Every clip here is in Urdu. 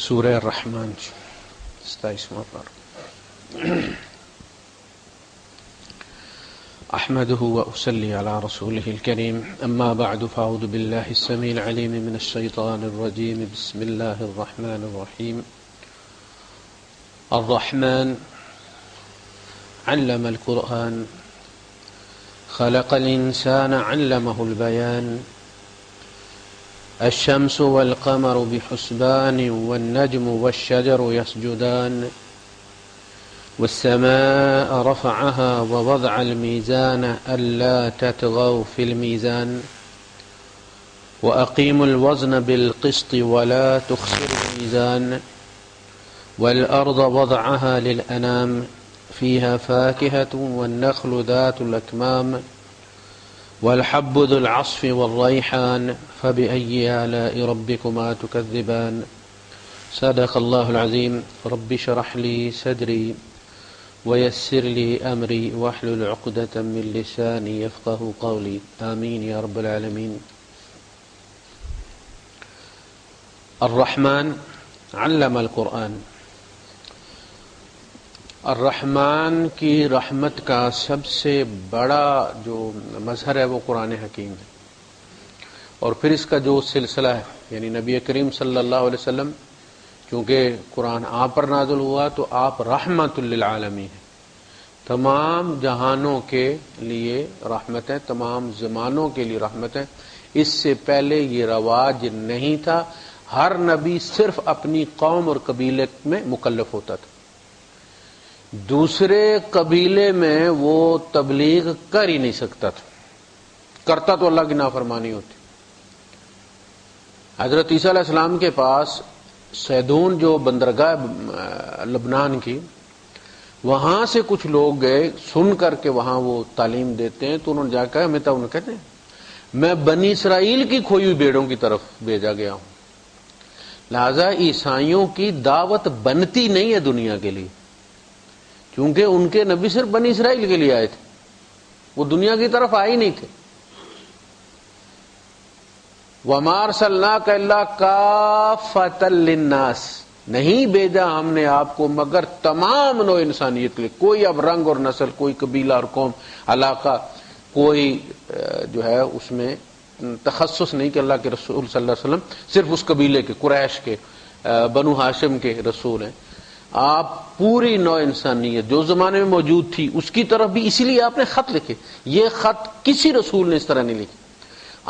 سورہ الرحمن 27واں پارہ۔ احمده واصلي على رسوله الكريم، اما بعد فاعوذ بالله السميع العليم من الشيطان الرجيم، بسم الله الرحمن الرحيم۔ الرحمن علم القرآن، خلق الإنسان علمه البيان، الشمس والقمر بحسبان، والنجم والشجر يسجدان، والسماء رفعها ووضع الميزان ألا تطغوا في الميزان، وأقيموا الوزن بالقسط ولا تخسروا الميزان، والأرض وضعها للأنام، فيها فاكهة والنخل ذات الأكمام، والحب ذو العصف والريحان، فبأي آلاء ربكما تكذبان۔ صدق الله العظيم۔ رب اشرح لي صدري ويسر لي أمري واحلل عقدة من لساني يفقهوا قولي، آمين يا رب العالمين۔ الرحمن علم القرآن، الرحمن کی رحمت کا سب سے بڑا جو مظہر ہے وہ قرآن حکیم ہے، اور پھر اس کا جو سلسلہ ہے یعنی نبی کریم صلی اللہ علیہ وسلم، چونکہ قرآن آپ پر نازل ہوا تو آپ رحمت للعالمین ہیں، تمام جہانوں کے لیے رحمت ہے، تمام زمانوں کے لیے رحمت ہے۔ اس سے پہلے یہ رواج نہیں تھا، ہر نبی صرف اپنی قوم اور قبیلے میں مکلف ہوتا تھا، دوسرے قبیلے میں وہ تبلیغ کر ہی نہیں سکتا تھا، کرتا تو اللہ کی نافرمانی ہوتی۔ حضرت عیسیٰ علیہ السلام کے پاس سیدون جو بندرگاہ لبنان کی، وہاں سے کچھ لوگ گئے، سن کر کے وہاں وہ تعلیم دیتے ہیں، تو انہوں نے جا کر ہمیں تو انہوں کہتے ہیں میں بنی اسرائیل کی کھوئی ہوئی بھیڑوں کی طرف بھیجا گیا ہوں، لہذا عیسائیوں کی دعوت بنتی نہیں ہے دنیا کے لیے، کیونکہ ان کے نبی صرف بنی اسرائیل کے لیے آئے تھے، وہ دنیا کی طرف آئے ہی نہیں تھے۔ وَمَا أَرْسَلْنَاكَ إِلَّا كَافَّةً لِلنَّاسِ، نہیں بھیجا ہم نے آپ کو مگر تمام نوع انسانیت کے لیے، کوئی اب رنگ اور نسل، کوئی قبیلہ اور قوم علاقہ، کوئی جو ہے اس میں تخصص نہیں کہ اللہ کے رسول صلی اللہ علیہ وسلم صرف اس قبیلے کے، قریش کے، بنو ہاشم کے رسول ہیں۔ آپ پوری نوع انسانیت جو زمانے میں موجود تھی اس کی طرف بھی، اسی لیے آپ نے خط لکھے۔ یہ خط کسی رسول نے اس طرح نہیں لکھے۔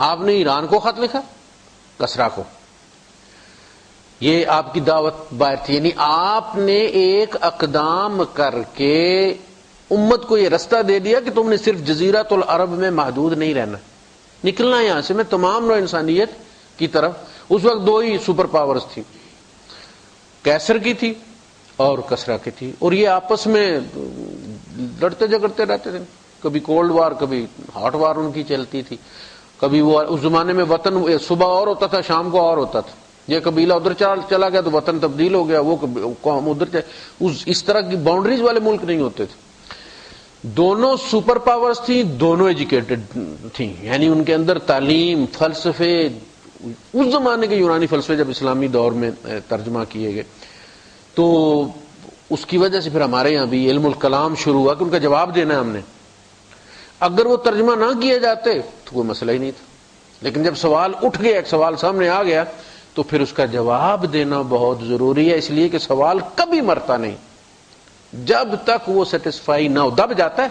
آپ نے ایران کو خط لکھا، کسرا کو، یہ آپ کی دعوت باہر تھی، یعنی آپ نے ایک اقدام کر کے امت کو یہ رستہ دے دیا کہ تم نے صرف جزیرۃ العرب میں محدود نہیں رہنا، نکلنا یہاں سے، میں تمام نوع انسانیت کی طرف۔ اس وقت دو ہی سپر پاورز تھی، کیسر کی تھی اور کسرا کی تھی، اور یہ آپس میں لڑتے جھگڑتے رہتے تھے، کبھی کولڈ وار کبھی ہاٹ وار ان کی چلتی تھی، کبھی وہ اس زمانے میں وطن صبح اور ہوتا تھا شام کو اور ہوتا تھا، یہ قبیلہ ادھر چلا گیا تو وطن تبدیل ہو گیا، وہ قوم ادھر اس طرح کی باؤنڈریز والے ملک نہیں ہوتے تھے۔ دونوں سپر پاورز تھیں، دونوں ایجوکیٹڈ تھیں، یعنی ان کے اندر تعلیم، فلسفے، اس زمانے کے یونانی فلسفے جب اسلامی دور میں ترجمہ کیے گئے تو اس کی وجہ سے پھر ہمارے یہاں بھی علم الکلام شروع ہوا کہ ان کا جواب دینا ہے ہم نے۔ اگر وہ ترجمہ نہ کیے جاتے تو کوئی مسئلہ ہی نہیں تھا، لیکن جب سوال اٹھ گیا، ایک سوال سامنے آ گیا، تو پھر اس کا جواب دینا بہت ضروری ہے، اس لیے کہ سوال کبھی مرتا نہیں، جب تک وہ سیٹسفائی نہ ہو دب جاتا ہے۔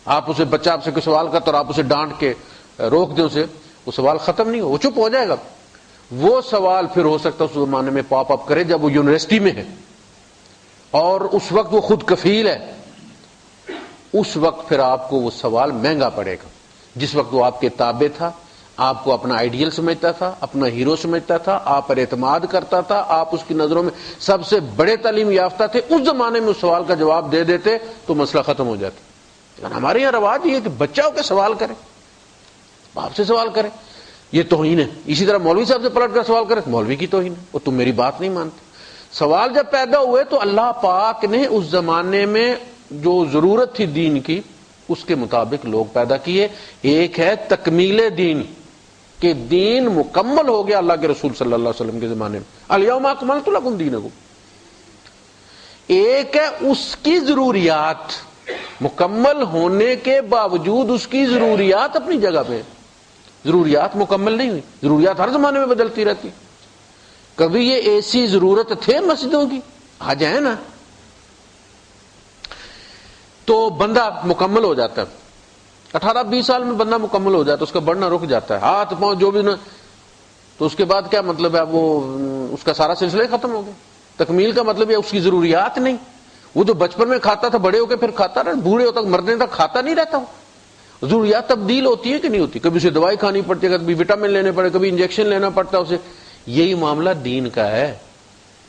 آپ اسے بچہ آپ سے کوئی سوال کرتا اور آپ اسے ڈانٹ کے روک دیں اسے، وہ سوال ختم نہیں ہو، وہ چپ ہو جائے گا۔ وہ سوال پھر ہو سکتا ہے اس زمانے میں پاپ اپ کرے جب وہ یونیورسٹی میں ہے اور اس وقت وہ خود کفیل ہے، اس وقت پھر آپ کو وہ سوال مہنگا پڑے گا۔ جس وقت وہ آپ کے تابع تھا، آپ کو اپنا آئیڈیل سمجھتا تھا، اپنا ہیرو سمجھتا تھا، آپ پر اعتماد کرتا تھا، آپ اس کی نظروں میں سب سے بڑے تعلیم یافتہ تھے، اس زمانے میں اس سوال کا جواب دے دیتے تو مسئلہ ختم ہو جاتا۔ لیکن ہمارے یہاں رواج یہ ہے کہ بچہ ہو کے سوال کرے، باپ سے سوال کرے، یہ توہین ہے۔ اسی طرح مولوی صاحب سے پلٹ کر سوال کرے، مولوی کی توہین ہے، وہ تم میری بات نہیں مانتے۔ سوال جب پیدا ہوئے تو اللہ پاک نے اس زمانے میں جو ضرورت تھی دین کی، اس کے مطابق لوگ پیدا کیے۔ ایک ہے تکمیل دین، کہ دین مکمل ہو گیا اللہ کے رسول صلی اللہ علیہ وسلم کے زمانے میں. الیوم اکملت لکم دینکم. ایک ہے اس کی ضروریات مکمل ہونے کے باوجود اس کی ضروریات اپنی جگہ پہ، ضروریات مکمل نہیں ہوئی. ضروریات ہر زمانے میں بدلتی رہتی. کبھی یہ ایسی ضرورت تھے مسجدوں کی، آ جائیں نا، تو بندہ مکمل ہو جاتا ہے. 18-20 سال میں بندہ مکمل ہو جاتا ہے، اس کا بڑھنا رک جاتا ہے، ہاتھ پاؤں جو بھی نہ، تو اس کے بعد کیا مطلب ہے؟ وہ اس کا سارا سلسلہ ہی ختم ہو گیا. تکمیل کا مطلب ہے اس کی ضروریات نہیں. وہ جو بچپن میں کھاتا تھا بڑے ہو کے پھر کھاتا رہا، بوڑھے ہو تک مرنے تک کھاتا نہیں رہتا. ضروریات تبدیل ہوتی ہے کہ نہیں ہوتی؟ کبھی اسے دوائی کھانی پڑتی ہے، کبھی وٹامن لینے پڑے، کبھی انجیکشن لینا پڑتا ہے اسے. یہی معاملہ دین کا ہے.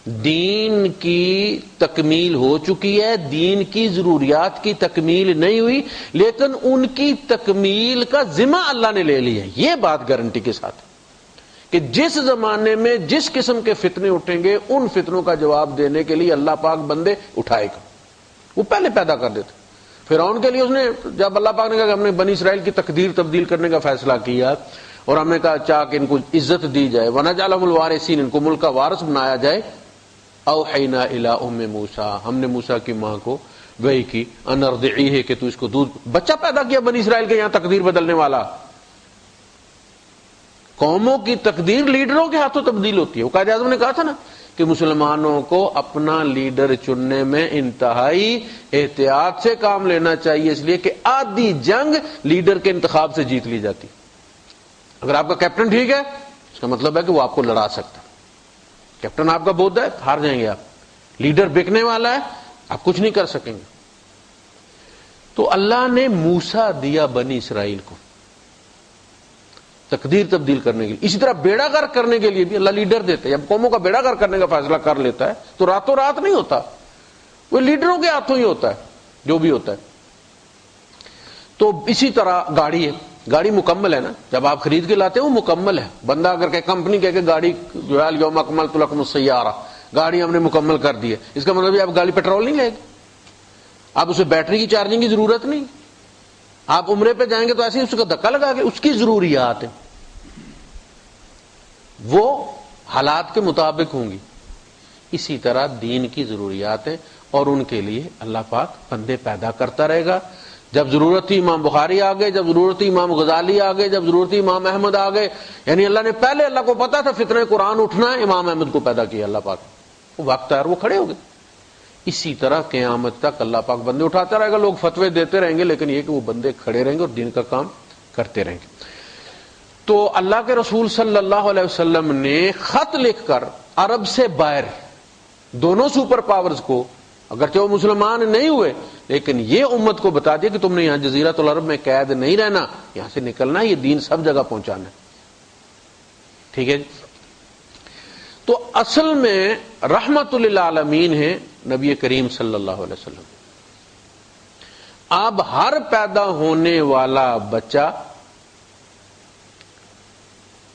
دین کی تکمیل ہو چکی ہے، دین کی ضروریات کی تکمیل نہیں ہوئی، لیکن ان کی تکمیل کا ذمہ اللہ نے لے لیا ہے. یہ بات گارنٹی کے ساتھ کہ جس زمانے میں جس قسم کے فتنے اٹھیں گے ان فتنوں کا جواب دینے کے لیے اللہ پاک بندے اٹھائے گا. وہ پہلے پیدا کر دیتے. فرعون کے لیے اس نے، جب اللہ پاک نے کہا کہ ہم نے بنی اسرائیل کی تقدیر تبدیل کرنے کا فیصلہ کیا اور ہم نے کہا چاہ کہ ان کو عزت دی جائے، وَنَجْعَلَهُمُ الْوَارِثِينَ، ان کو ملک کا وارث بنایا جائے. اوحینا الی ام موسیٰ، ہم نے موسیٰ کی ماں کو وحی کی، ان ارضعیہ، کہ تو اس کو دودھ. بچہ پیدا کیا بنی اسرائیل کے یہاں تقدیر بدلنے والا. قوموں کی تقدیر لیڈروں کے ہاتھوں تبدیل ہوتی ہے. وہ قائد اعظم نے کہا تھا نا کہ مسلمانوں کو اپنا لیڈر چننے میں انتہائی احتیاط سے کام لینا چاہیے، اس لیے کہ آدھی جنگ لیڈر کے انتخاب سے جیت لی جاتی. اگر آپ کا کیپٹن ٹھیک ہے اس کا مطلب ہے کہ وہ آپ کو لڑا سکتا ہے. کیپٹن آپ کا بودھ ہے، ہار جائیں گے آپ. لیڈر بکنے والا ہے، آپ کچھ نہیں کر سکیں گے. تو اللہ نے موسیٰ دیا بنی اسرائیل کو تقدیر تبدیل کرنے کے لیے. اسی طرح بیڑا غرق کرنے کے لیے بھی اللہ لیڈر دیتے ہیں. جب قوموں کا بیڑا غرق کرنے کا فیصلہ کر لیتا ہے تو راتوں رات نہیں ہوتا، وہ لیڈروں کے ہاتھوں ہی ہوتا ہے جو بھی ہوتا ہے. تو اسی طرح گاڑی ہے، گاڑی مکمل ہے نا، جب آپ خرید کے لاتے ہیں وہ مکمل ہے. بندہ اگر کہ کمپنی کہہ کہ گاڑی جو ہے الیوم اکملت لکم السیارہ، گاڑی ہم نے مکمل کر دی ہے، اس کا مطلب آپ گاڑی پیٹرول نہیں لے گی، آپ اسے بیٹری کی چارجنگ کی ضرورت نہیں. آپ عمرے پہ جائیں گے تو ایسے ہی اس کا دھکا لگا کے اس کی ضروریات ہیں وہ حالات کے مطابق ہوں گی. اسی طرح دین کی ضروریات ہیں اور ان کے لیے اللہ پاک بندے پیدا کرتا رہے گا. جب ضرورت تھی امام بخاری آ گئے، جب ضرورت تھی امام غزالی آ گئے، جب ضرورت تھی امام احمد آ گئے. یعنی اللہ نے پہلے، اللہ کو پتا تھا فتنہ قرآن اٹھنا ہے، امام احمد کو پیدا کیا اللہ پاک. وہ وقت آیا وہ کھڑے ہو گئے. اسی طرح قیامت تک اللہ پاک بندے اٹھاتا رہے گا. لوگ فتوے دیتے رہیں گے لیکن یہ کہ وہ بندے کھڑے رہیں گے اور دین کا کام کرتے رہیں گے. تو اللہ کے رسول صلی اللہ علیہ وسلم نے خط لکھ کر عرب سے باہر دونوں سپر پاورز کو، اگرچہ وہ مسلمان نہیں ہوئے لیکن یہ امت کو بتا دیا کہ تم نے یہاں جزیرۃ العرب میں قید نہیں رہنا، یہاں سے نکلنا، یہ دین سب جگہ پہنچانا ہے. ٹھیک ہے جی. تو اصل میں رحمت للعالمین ہے نبی کریم صلی اللہ علیہ وسلم. اب ہر پیدا ہونے والا بچہ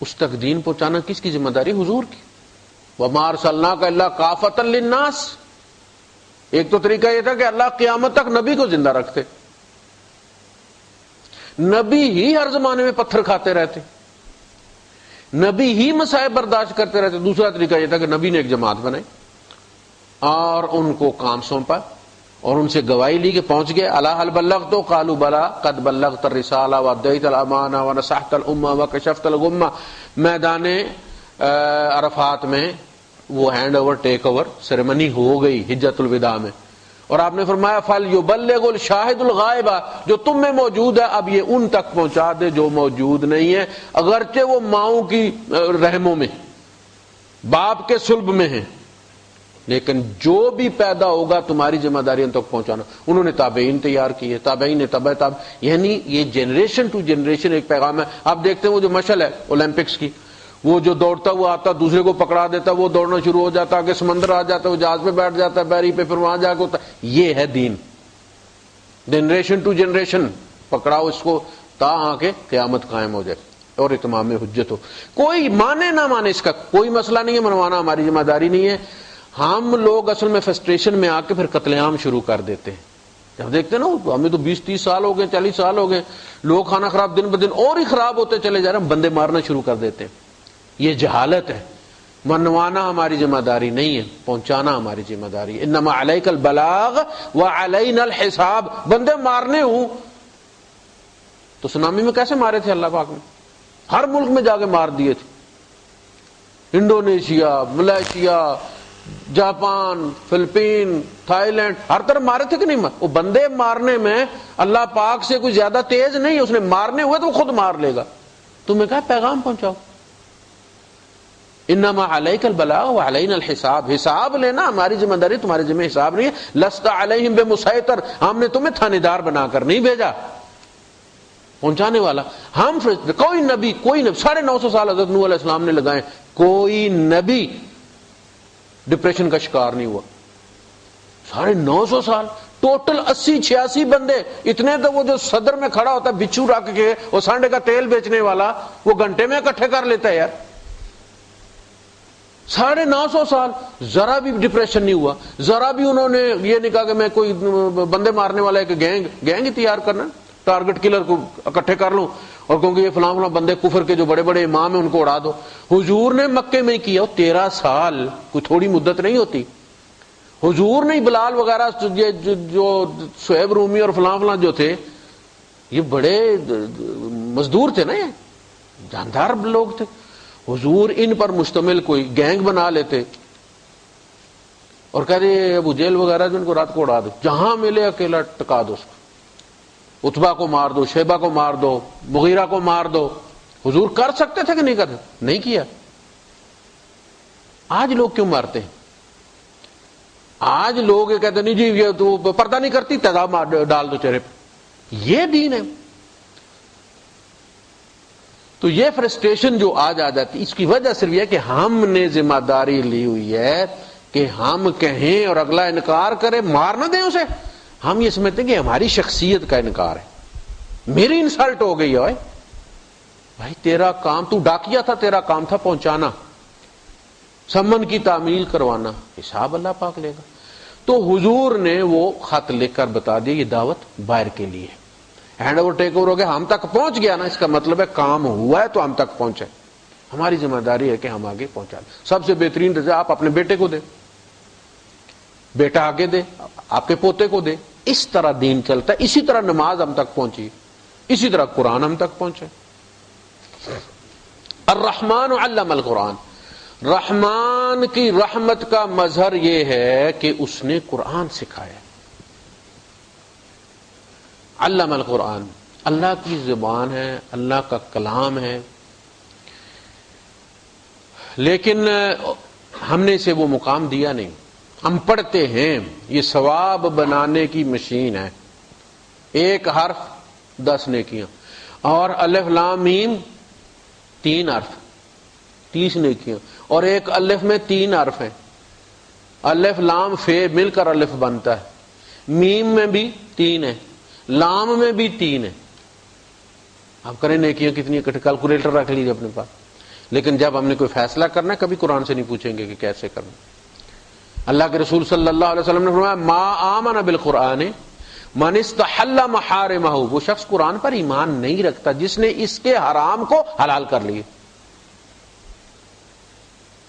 اس تک دین پہنچانا کس کی ذمہ داری؟ حضور کی. وَمَا أَرْسَلْنَاكَ إِلَّا كَافَةً لِلنَّاسِ. ایک تو طریقہ یہ تھا کہ اللہ قیامت تک نبی کو زندہ رکھتے، نبی ہی ہر زمانے میں پتھر کھاتے رہتے، نبی ہی مسائب برداشت کرتے رہتے. دوسرا طریقہ یہ تھا کہ نبی نے ایک جماعت بنائی اور ان کو کام سونپا اور ان سے گواہی لی کہ پہنچ گئے. الا هل بلغت؟ قالوا بلى قد بلغت الرسالة واديت الامانة ونصحت الامة وكشفت الغمة. میدان عرفات میں وہ hand over take over ceremony ہو گئی حجۃ الوداع میں، اور آپ نے فرمایا فَلْيُبَلِّغُ الشَّاهِدُ الْغَائِبَ، جو تم میں موجود ہے اب یہ ان تک پہنچا دے جو موجود نہیں ہے، اگرچہ وہ ماؤں کی رحموں میں، باپ کے صلب میں ہیں، لیکن جو بھی پیدا ہوگا تمہاری ذمہ داری ان تک پہنچانا. انہوں نے تابعین تیار کیے، تابعین نے تبع، یعنی یہ جنریشن ٹو جنریشن ایک پیغام ہے. آپ دیکھتے ہیں وہ جو مشعل ہے اولمپکس کی، وہ جو دوڑتا ہوا آتا دوسرے کو پکڑا دیتا، وہ دوڑنا شروع ہو جاتا، آگے سمندر آ جاتا، وہ جہاز پہ بیٹھ جاتا ہے بیری پہ، پھر وہاں جا کے ہوتا. یہ ہے دین. جنریشن ٹو جنریشن پکڑاؤ اس کو تا آ کے قیامت قائم ہو جائے اور اتمام حجت ہو. کوئی مانے نہ مانے اس کا کوئی مسئلہ نہیں ہے، منوانا ہماری ذمہ داری نہیں ہے. ہم لوگ اصل میں فرسٹریشن میں آ کے پھر قتل عام شروع کر دیتے ہیں. جب دیکھتے نا ہمیں تو 20-30 سال ہو گئے 40 سال ہو گئے, لوگ کھانا خراب دن بدن اور ہی خراب ہوتے چلے جا رہے ہیں, بندے مارنا شروع کر دیتے. یہ جہالت ہے. منوانا ہماری ذمہ داری نہیں ہے, پہنچانا ہماری ذمہ داری ہے. انما علیک البلاغ وعلینا الحساب. بندے مارنے ہوں تو سونامی میں کیسے مارے تھے اللہ پاک نے؟ ہر ملک میں جا کے مار دیے تھے. Indonesia, Malaysia, Japan, Philippines, Thailand, ہر طرف مارے تھے کہ نہیں؟ وہ بندے مارنے میں اللہ پاک سے کوئی زیادہ تیز نہیں ہے. اس نے مارنے ہوئے تو وہ خود مار لے گا. تمہیں کہا پیغام پہنچاؤ. انما علیک البلاغ وعلینا الحساب. حساب لینا ہماری ذمہ داری, تمہارے ذمہ حساب نہیں ہے. لست علیہم بمسیطر. ہم نے تمہیں تھانے دار بنا کر نہیں بھیجا, پہنچانے والا. ہم کوئی نبی 950 سال حضرت نوح علیہ السلام نے لگائے, کوئی نبی ڈپریشن کا شکار نہیں ہوا. 950 سال ٹوٹل 80-86 بندے. اتنے تو وہ جو صدر میں کھڑا ہوتا ہے بچھو رکھ کے, وہ سانڈے کا تیل بیچنے والا, وہ گھنٹے میں اکٹھے کر لیتا ہے یار. 950 سال ذرا بھی ڈپریشن نہیں ہوا. ذرا بھی انہوں نے یہ نہیں کہا کہ میں کوئی بندے مارنے والا ایک گینگ تیار کرنا, ٹارگٹ کلر کو اکٹھے کر لوں اور کیونکہ یہ فلاں فلاں بندے کفر کے جو بڑے بڑے امام ہیں ان کو اڑا دو. حضور نے مکے میں کیا. 13 سال کوئی تھوڑی مدت نہیں ہوتی. حضور نے بلال وغیرہ جو شعیب رومی اور فلاں فلاں جو تھے, یہ بڑے مزدور تھے نا, یہ جاندار لوگ تھے. حضور ان پر مشتمل کوئی گینگ بنا لیتے اور کہتے ابو جیل وغیرہ جو ان کو رات کو اڑا دو, جہاں ملے اکیلا ٹکا دو اس کو. عتبہ کو مار دو, شیبہ کو مار دو, مغیرہ کو مار دو. حضور کر سکتے تھے کہ نہیں کرتے؟ نہیں کیا. آج لوگ کیوں مارتے ہیں؟ آج لوگ یہ کہتے ہیں نہیں جی یہ تو پردہ نہیں کرتی, تیزاب ڈال دو چہرے پہ. یہ دین ہے. تو یہ فرسٹریشن جو آج آ جاتی, اس کی وجہ صرف یہ کہ ہم نے ذمہ داری لی ہوئی ہے کہ ہم کہیں اور اگلا انکار کرے, مار نہ دیں اسے. ہم یہ سمجھتے ہیں کہ ہماری شخصیت کا انکار ہے, میری انسلٹ ہو گئی ہے. بھائی تیرا کام, تو ڈاکیا تھا, تیرا کام تھا پہنچانا, سمن کی تعمیل کروانا, حساب اللہ پاک لے گا. تو حضور نے وہ خط لکھ کر بتا دیا یہ دعوت باہر کے لیے. ہینڈ اوور ٹیک اوور ہو گیا, ہم تک پہنچ گیا نا, اس کا مطلب ہے کام ہوا ہے تو ہم تک پہنچے. ہماری ذمہ داری ہے کہ ہم آگے پہنچا دیں. سب سے بہترین رضا آپ اپنے بیٹے کو دیں, بیٹا آگے دے, آپ کے پوتے کو دے. اس طرح دین چلتا ہے. اسی طرح نماز ہم تک پہنچی, اسی طرح قرآن ہم تک پہنچے. الرحمن علم القرآن. رحمان کی رحمت کا مظہر یہ ہے کہ اس نے قرآن سکھایا. علم القرآن, اللہ کی زبان ہے, اللہ کا کلام ہے, لیکن ہم نے اسے وہ مقام دیا نہیں. ہم پڑھتے ہیں, یہ ثواب بنانے کی مشین ہے. ایک حرف 10 نیکیاں, اور الف لام میم 3 حرف 30 نیکیاں, اور ایک الف میں 3 حرف ہیں. الف لام فے مل کر الف بنتا ہے. میم میں بھی 3 ہے, لام میں بھی 3 ہے. آپ کریں نیکیاں کتنی اکٹھے, کیلکولیٹر رکھ لیجیے اپنے پاس. لیکن جب ہم نے کوئی فیصلہ کرنا ہے, کبھی قرآن سے نہیں پوچھیں گے کہ کیسے کرنا. اللہ کے رسول صلی اللہ علیہ وسلم نے فرمایا ما آمن بالقرآن من استحل محارمہ. وہ شخص قرآن پر ایمان نہیں رکھتا جس نے اس کے حرام کو حلال کر لیے.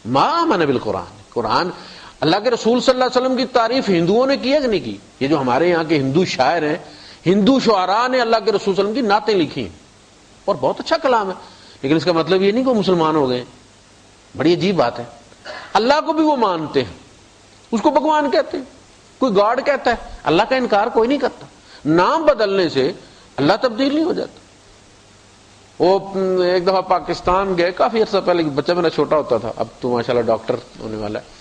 ما آمن بالقرآن. قرآن, اللہ کے رسول صلی اللہ علیہ وسلم کی تعریف ہندوؤں نے کی ہے کہ نہیں کی؟ یہ جو ہمارے یہاں کے ہندو شاعر ہیں, ہندو شعراء نے اللہ کے رسول صلی اللہ علیہ وسلم کی نعتیں لکھی ہیں, اور بہت اچھا کلام ہے. لیکن اس کا مطلب یہ نہیں کہ وہ مسلمان ہو گئے. بڑی عجیب بات ہے. اللہ کو بھی وہ مانتے ہیں, اس کو بھگوان کہتے ہیں, کوئی گاڈ کہتا ہے. اللہ کا انکار کوئی نہیں کرتا. نام بدلنے سے اللہ تبدیل نہیں ہو جاتا. وہ ایک دفعہ پاکستان گئے, کافی عرصہ پہلے, بچہ میرا چھوٹا ہوتا تھا, اب تو ماشاءاللہ ڈاکٹر ہونے والا ہے.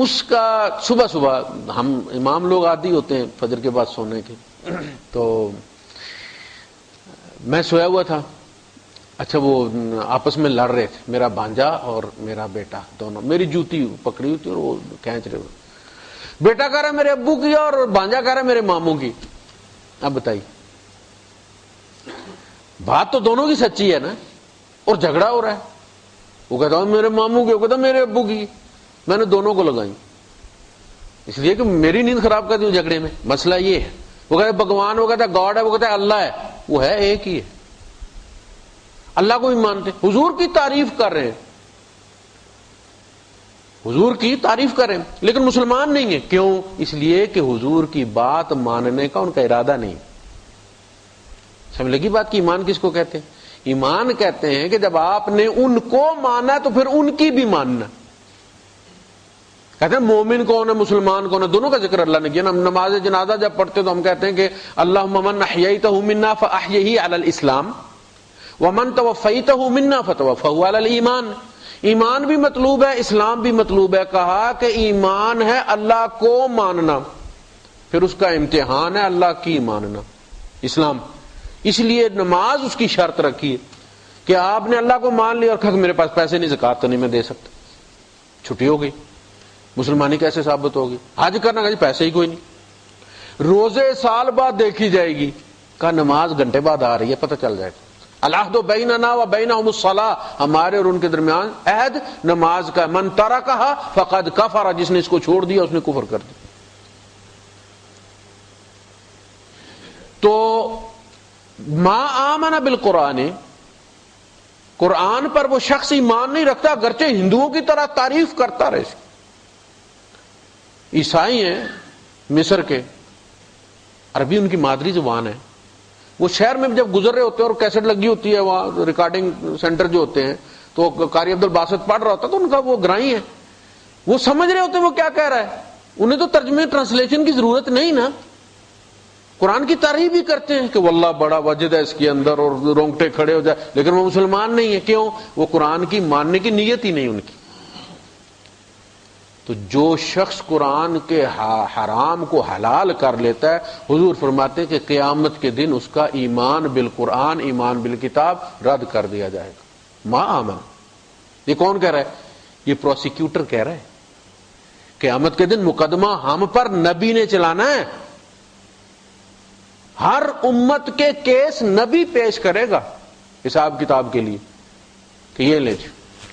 اس کا صبح صبح ہم امام لوگ عادی ہوتے ہیں فجر کے بعد سونے کے, تو میں سویا ہوا تھا. اچھا وہ آپس میں لڑ رہے تھے, میرا بھانجا اور میرا بیٹا دونوں. میری جوتی پکڑی ہوئی تھی اور وہ کھینچ رہے ہوئے. بیٹا کہہ رہا ہے میرے ابو کی اور بھانجا کہہ رہا ہے میرے ماموں کی. اب بتائیے, بات تو دونوں کی سچی ہے نا, اور جھگڑا ہو رہا ہے. وہ کہتا ہوں میرے ماموں کی, وہ کہتا میرے ابو کی. میں نے دونوں کو لگائی. اس لیے کہ میری نیند خراب کر دی جھگڑے میں. مسئلہ یہ ہے. وہ کہتے ہیں بھگوان، وہ کہتا ہے گاڈ ہے، وہ کہتا ہے اللہ ہے. وہ ہے ایک ہی ہے. اللہ کو بھی مانتے، حضور کی تعریف کر رہے ہیں، حضور کی تعریف کر رہے ہیں، لیکن مسلمان نہیں ہیں. کیوں؟ اس لیے کہ حضور کی بات ماننے کا ان کا ارادہ نہیں. سمجھ لگی بات کی ایمان کس کو کہتے ہیں؟ ایمان کہتے ہیں کہ جب آپ نے ان کو مانا تو پھر ان کی بھی ماننا. کہتے ہیں مومن کون ہے مسلمان کون ہے، دونوں کا ذکر اللہ نے کیا. نماز جنازہ جب پڑھتے تو ہم کہتے ہیں کہ اللہم من احییتہ منا فاحیہ علی الاسلام ومن توفیتہ منا فتوفہ علی الایمان. ایمان بھی مطلوب ہے، اسلام بھی مطلوب ہے. کہا کہ ایمان ہے اللہ کو ماننا، پھر اس کا امتحان ہے اللہ کی ماننا، اسلام. اس لیے نماز اس کی شرط رکھی ہے کہ آپ نے اللہ کو مان لیا اور کہا کہ میرے پاس پیسے نہیں، زکات تو نہیں میں دے سکتا، چھٹی ہو گئی. مسلمانی کیسے ثابت ہوگی؟ حج کرنا کہ پیسے ہی کوئی نہیں. روزے سال بعد دیکھی جائے گی، کہا نماز گھنٹے بعد آ رہی ہے، پتہ چل جائے گا. العہد بیننا و بینہم الصلاۃ، ہمارے اور ان کے درمیان عہد نماز کا. من ترکھا فقد کفر، جس نے اس کو چھوڑ دیا اس نے کفر کر دیا. تو ما آمن بالقرآن، قرآن پر وہ شخص ایمان نہیں رکھتا اگرچہ ہندوؤں کی طرح تعریف کرتا رہے. عیسائی ہیں مصر کے، عربی ان کی مادری زبان ہے. وہ شہر میں جب گزر رہے ہوتے ہیں اور کیسٹ لگی ہوتی ہے وہاں ریکارڈنگ سینٹر جو ہوتے ہیں، تو قاری عبد الباسط پڑھ رہا ہوتا تو ان کا وہ گرائی ہے، وہ سمجھ رہے ہوتے ہیں وہ کیا کہہ رہا ہے. انہیں تو ترجمے ٹرانسلیشن کی ضرورت نہیں نا، قرآن کی تعریف بھی کرتے ہیں کہ واللہ بڑا وجد ہے اس کے اندر اور رونگٹے کھڑے ہو جائے، لیکن وہ مسلمان نہیں ہے. کیوں؟ وہ قرآن کی ماننے کی نیت ہی نہیں ان کی. تو جو شخص قرآن کے حرام کو حلال کر لیتا ہے، حضور فرماتے ہیں کہ قیامت کے دن اس کا ایمان بالقرآن، ایمان بالکتاب رد کر دیا جائے گا. ما آمن، یہ کون کہہ رہا ہے؟ یہ پروسیکیوٹر کہہ رہا ہے. قیامت کے دن مقدمہ ہم پر نبی نے چلانا ہے. ہر امت کے کیس نبی پیش کرے گا حساب کتاب کے لیے کہ یہ لے جی.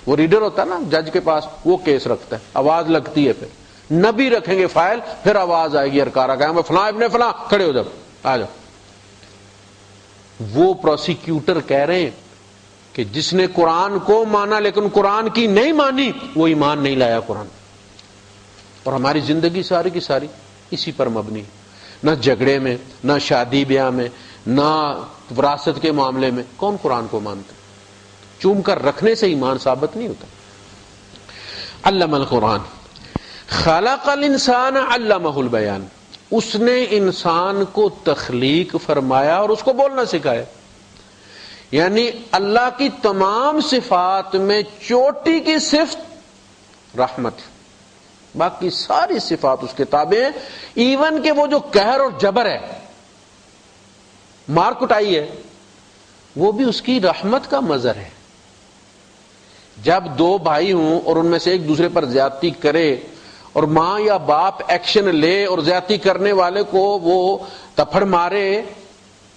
وہ ریڈر ہوتا ہے نا جج کے پاس، وہ کیس رکھتا ہے، آواز لگتی ہے، پھر نبی رکھیں گے فائل، پھر آواز آئے گی ارکارا کہیں گے فلاں ابن فلاں کھڑے ہو جاؤ، آ جاؤ. وہ پروسیکیوٹر کہہ رہے ہیں کہ جس نے قرآن کو مانا لیکن قرآن کی نہیں مانی، وہ ایمان نہیں لایا قرآن. اور ہماری زندگی ساری کی ساری اسی پر مبنی، نہ جھگڑے میں، نہ شادی بیاہ میں، نہ وراثت کے معاملے میں کون قرآن کو مانتا؟ چوم کر رکھنے سے ایمان ثابت نہیں ہوتا. علم القرآن خلق الانسان علمہ البیان، اس نے انسان کو تخلیق فرمایا اور اس کو بولنا سکھایا. یعنی اللہ کی تمام صفات میں چوٹی کی صفت رحمت، باقی ساری صفات اس کے تابع ہیں. ایون کہ وہ جو قہر اور جبر ہے، مار کٹائی ہے، وہ بھی اس کی رحمت کا مظہر ہے. جب دو بھائی ہوں اور ان میں سے ایک دوسرے پر زیادتی کرے اور ماں یا باپ ایکشن لے اور زیادتی کرنے والے کو وہ تپھڑ مارے،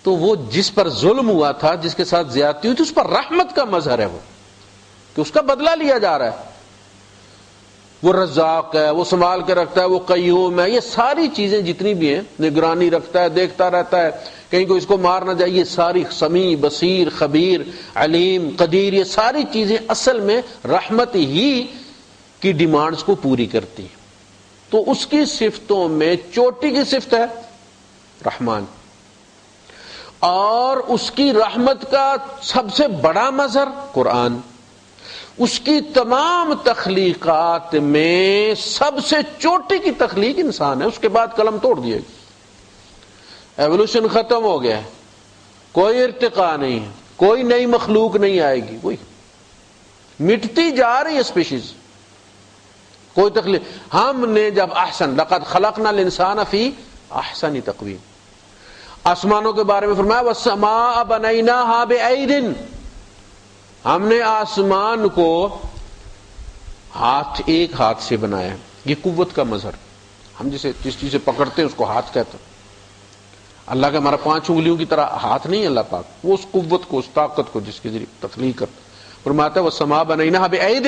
تو وہ جس پر ظلم ہوا تھا، جس کے ساتھ زیادتی ہوئی تھی، اس پر رحمت کا مظہر ہے، وہ کہ اس کا بدلہ لیا جا رہا ہے. وہ رزاق ہے، وہ سنبھال کے رکھتا ہے، وہ قیوم ہے. یہ ساری چیزیں جتنی بھی ہیں، نگرانی رکھتا ہے، دیکھتا رہتا ہے کہیں کو اس کو مار نہ جائے. یہ ساری سمیع، بصیر، خبیر، علیم، قدیر، یہ ساری چیزیں اصل میں رحمت ہی کی ڈیمانڈز کو پوری کرتی ہیں. تو اس کی صفتوں میں چوٹی کی صفت ہے رحمان، اور اس کی رحمت کا سب سے بڑا مظہر قرآن. اس کی تمام تخلیقات میں سب سے چوٹی کی تخلیق انسان ہے. اس کے بعد قلم توڑ دیا گیا، ایوولوشن ختم ہو گیا ہے، کوئی ارتقاء نہیں ہے، کوئی نئی مخلوق نہیں آئے گی، کوئی مٹتی جا رہی ہے اسپیشیز، کوئی تخلیق. ہم نے جب احسن لقد خلقنا الانسان فی احسن تقویم، آسمانوں کے بارے میں فرمایا والسماء بنیناها بأید، ہم نے آسمان کو ایک ہاتھ سے بنایا. یہ قوت کا مظہر. ہم جس چیز سے پکڑتے ہیں اس کو ہاتھ کہتے ہیں. اللہ کا ہمارا 5 انگلیوں کی طرح ہاتھ نہیں ہے اللہ پاک، وہ اس قوت کو، اس طاقت کو جس کے ذریعے تخلیق کرتا. فرماتا ہے والسماء بنیناها بأید.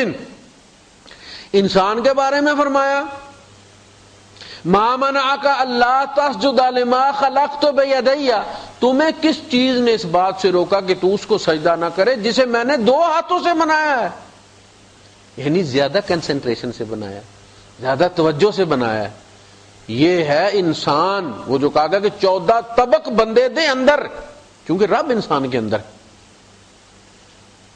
انسان کے بارے میں فرمایا ما منعک اللہ تسجد لما خلقت بیدی، تمہیں کس چیز نے اس بات سے روکا کہ تو اس کو سجدہ نہ کرے جسے میں نے 2 ہاتھوں سے بنایا ہے؟ یعنی زیادہ کنسنٹریشن سے بنایا، زیادہ توجہ سے بنایا ہے۔ یہ ہے انسان، وہ جو کہا گیا کہ 14 طبق بندے دے اندر، کیونکہ رب انسان کے اندر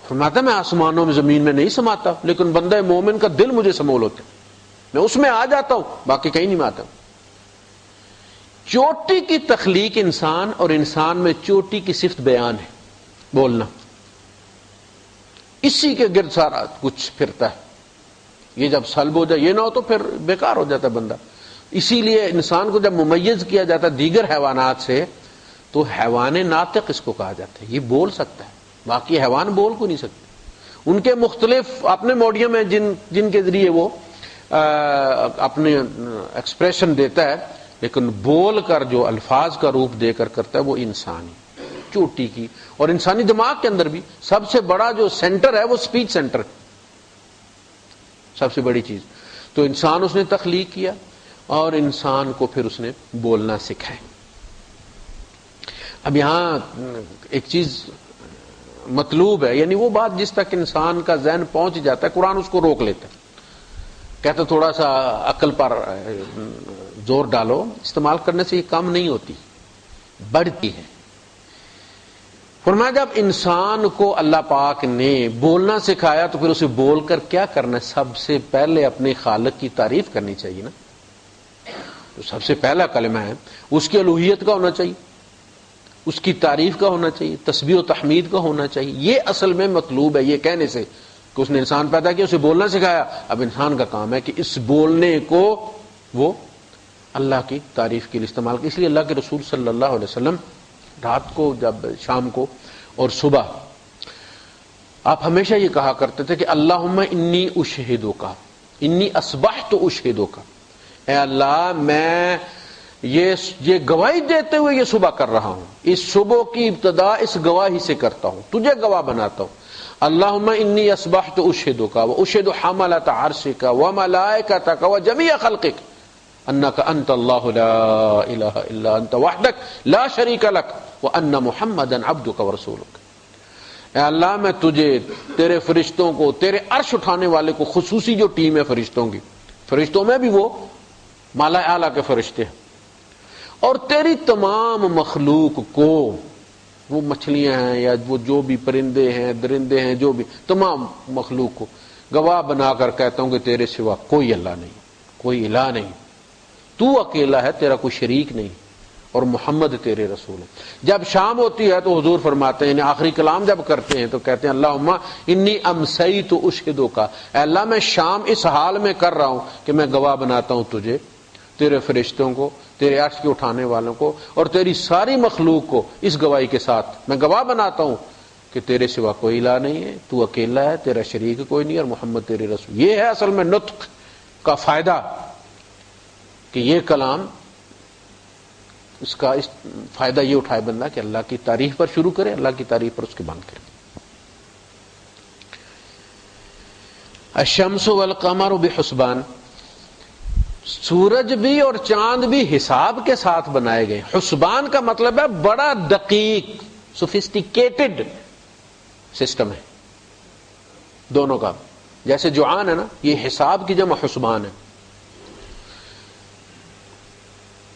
فرماتا میں آسمانوں میں زمین میں نہیں سماتا، لیکن بندہ مومن کا دل مجھے سمول ہوتا ہے، میں اس میں آ جاتا ہوں، باقی کہیں نہیں میں آتا ہوں۔ چوٹی کی تخلیق انسان، اور انسان میں چوٹی کی صفت بیان ہے، بولنا، اسی کے گرد سارا کچھ پھرتا ہے۔ یہ جب سلب ہو جائے، یہ نہ ہو تو پھر بیکار ہو جاتا ہے بندہ۔ اسی لیے انسان کو جب ممیز کیا جاتا ہے دیگر حیوانات سے تو حیوان ناطق اس کو کہا جاتا ہے، یہ بول سکتا ہے، باقی حیوان بول کو نہیں سکتے۔ ان کے مختلف اپنے موڈیم ہیں جن کے ذریعے وہ اپنے ایکسپریشن دیتا ہے، لیکن بول کر جو الفاظ کا روپ دے کر کرتا ہے وہ انسانی چوٹی کی۔ اور انسانی دماغ کے اندر بھی سب سے بڑا جو سینٹر ہے وہ سپیچ سینٹر، سب سے بڑی چیز۔ تو انسان اس نے تخلیق کیا اور انسان کو پھر اس نے بولنا سکھائے۔ اب یہاں ایک چیز مطلوب ہے، یعنی وہ بات جس تک انسان کا ذہن پہنچ جاتا ہے قرآن اس کو روک لیتا ہے، کہتا تھوڑا سا عقل پر زور ڈالو، استعمال کرنے سے یہ کم نہیں ہوتی، بڑھتی ہے۔ فرمایا جب انسان کو اللہ پاک نے بولنا سکھایا تو پھر اسے بول کر کیا کرنا ہے؟ سب سے پہلے اپنے خالق کی تعریف کرنی چاہیے نا، تو سب سے پہلا کلمہ ہے اس کی الوہیت کا ہونا چاہیے، اس کی تعریف کا ہونا چاہیے، تسبیح و تحمید کا ہونا چاہیے۔ یہ اصل میں مطلوب ہے، یہ کہنے سے کہ اس نے انسان پیدا کیا، اسے بولنا سکھایا، اب انسان کا کام ہے کہ اس بولنے کو وہ اللہ کی تعریف کے لیے استعمال کرے۔ اس لیے اللہ کے رسول صلی اللہ علیہ وسلم رات کو جب شام کو اور صبح آپ ہمیشہ یہ کہا کرتے تھے کہ اللہم انی اشہدک، انی اصبحت اشہدک، اے اللہ میں یہ گواہی دیتے ہوئے یہ صبح کر رہا ہوں، اس صبح کی ابتدا اس گواہی سے کرتا ہوں، تجھے گواہ بناتا ہوں۔ اللہم انی اصبحت اشہدک واشہد حملۃ عرشک وملائکتک وجمیع خلقک انک انت اللہ لا الہ الا انت وحدک لا شریک لک وان محمدا عبدک ورسولک۔ اے اللہ میں تجھے، تیرے فرشتوں کو، تیرے عرش اٹھانے والے کو، خصوصی جو ٹیم ہے فرشتوں کی، فرشتوں میں بھی وہ مالا اعلیٰ کے فرشتے ہیں، اور تیری تمام مخلوق کو، وہ مچھلیاں ہیں یا وہ جو بھی پرندے ہیں درندے ہیں، جو بھی تمام مخلوق کو گواہ بنا کر کہتا ہوں کہ تیرے سوا کوئی اللہ نہیں، کوئی الہ نہیں، تو اکیلا ہے، تیرا کوئی شریک نہیں، اور محمد تیرے رسول ہے۔ جب شام ہوتی ہے تو حضور فرماتے ہیں، یعنی آخری کلام جب کرتے ہیں تو کہتے ہیں اللہم انی امسیت اشہدک، اے اللہ میں شام اس حال میں کر رہا ہوں کہ میں گواہ بناتا ہوں تجھے، تیرے فرشتوں کو، تیرے عرش کے اٹھانے والوں کو، اور تیری ساری مخلوق کو اس گواہی کے ساتھ میں گواہ بناتا ہوں کہ تیرے سوا کوئی الہ نہیں ہے، تو اکیلا ہے، تیرا شریک کوئی نہیں، اور محمد تیرے رسول۔ یہ ہے اصل میں نطق کا فائدہ، کہ یہ کلام اس کا فائدہ یہ اٹھائے بندہ کہ اللہ کی تعریف پر شروع کرے، اللہ کی تعریف پر اس کے بند کرے۔ الشمس والقمر بحسبان، سورج بھی اور چاند بھی حساب کے ساتھ بنائے گئے۔ حسبان کا مطلب ہے بڑا دقیق، سوفسٹیکیٹڈ سسٹم ہے دونوں کا۔ جیسے جوعان ہے نا، یہ حساب کی جمع حسبان ہے۔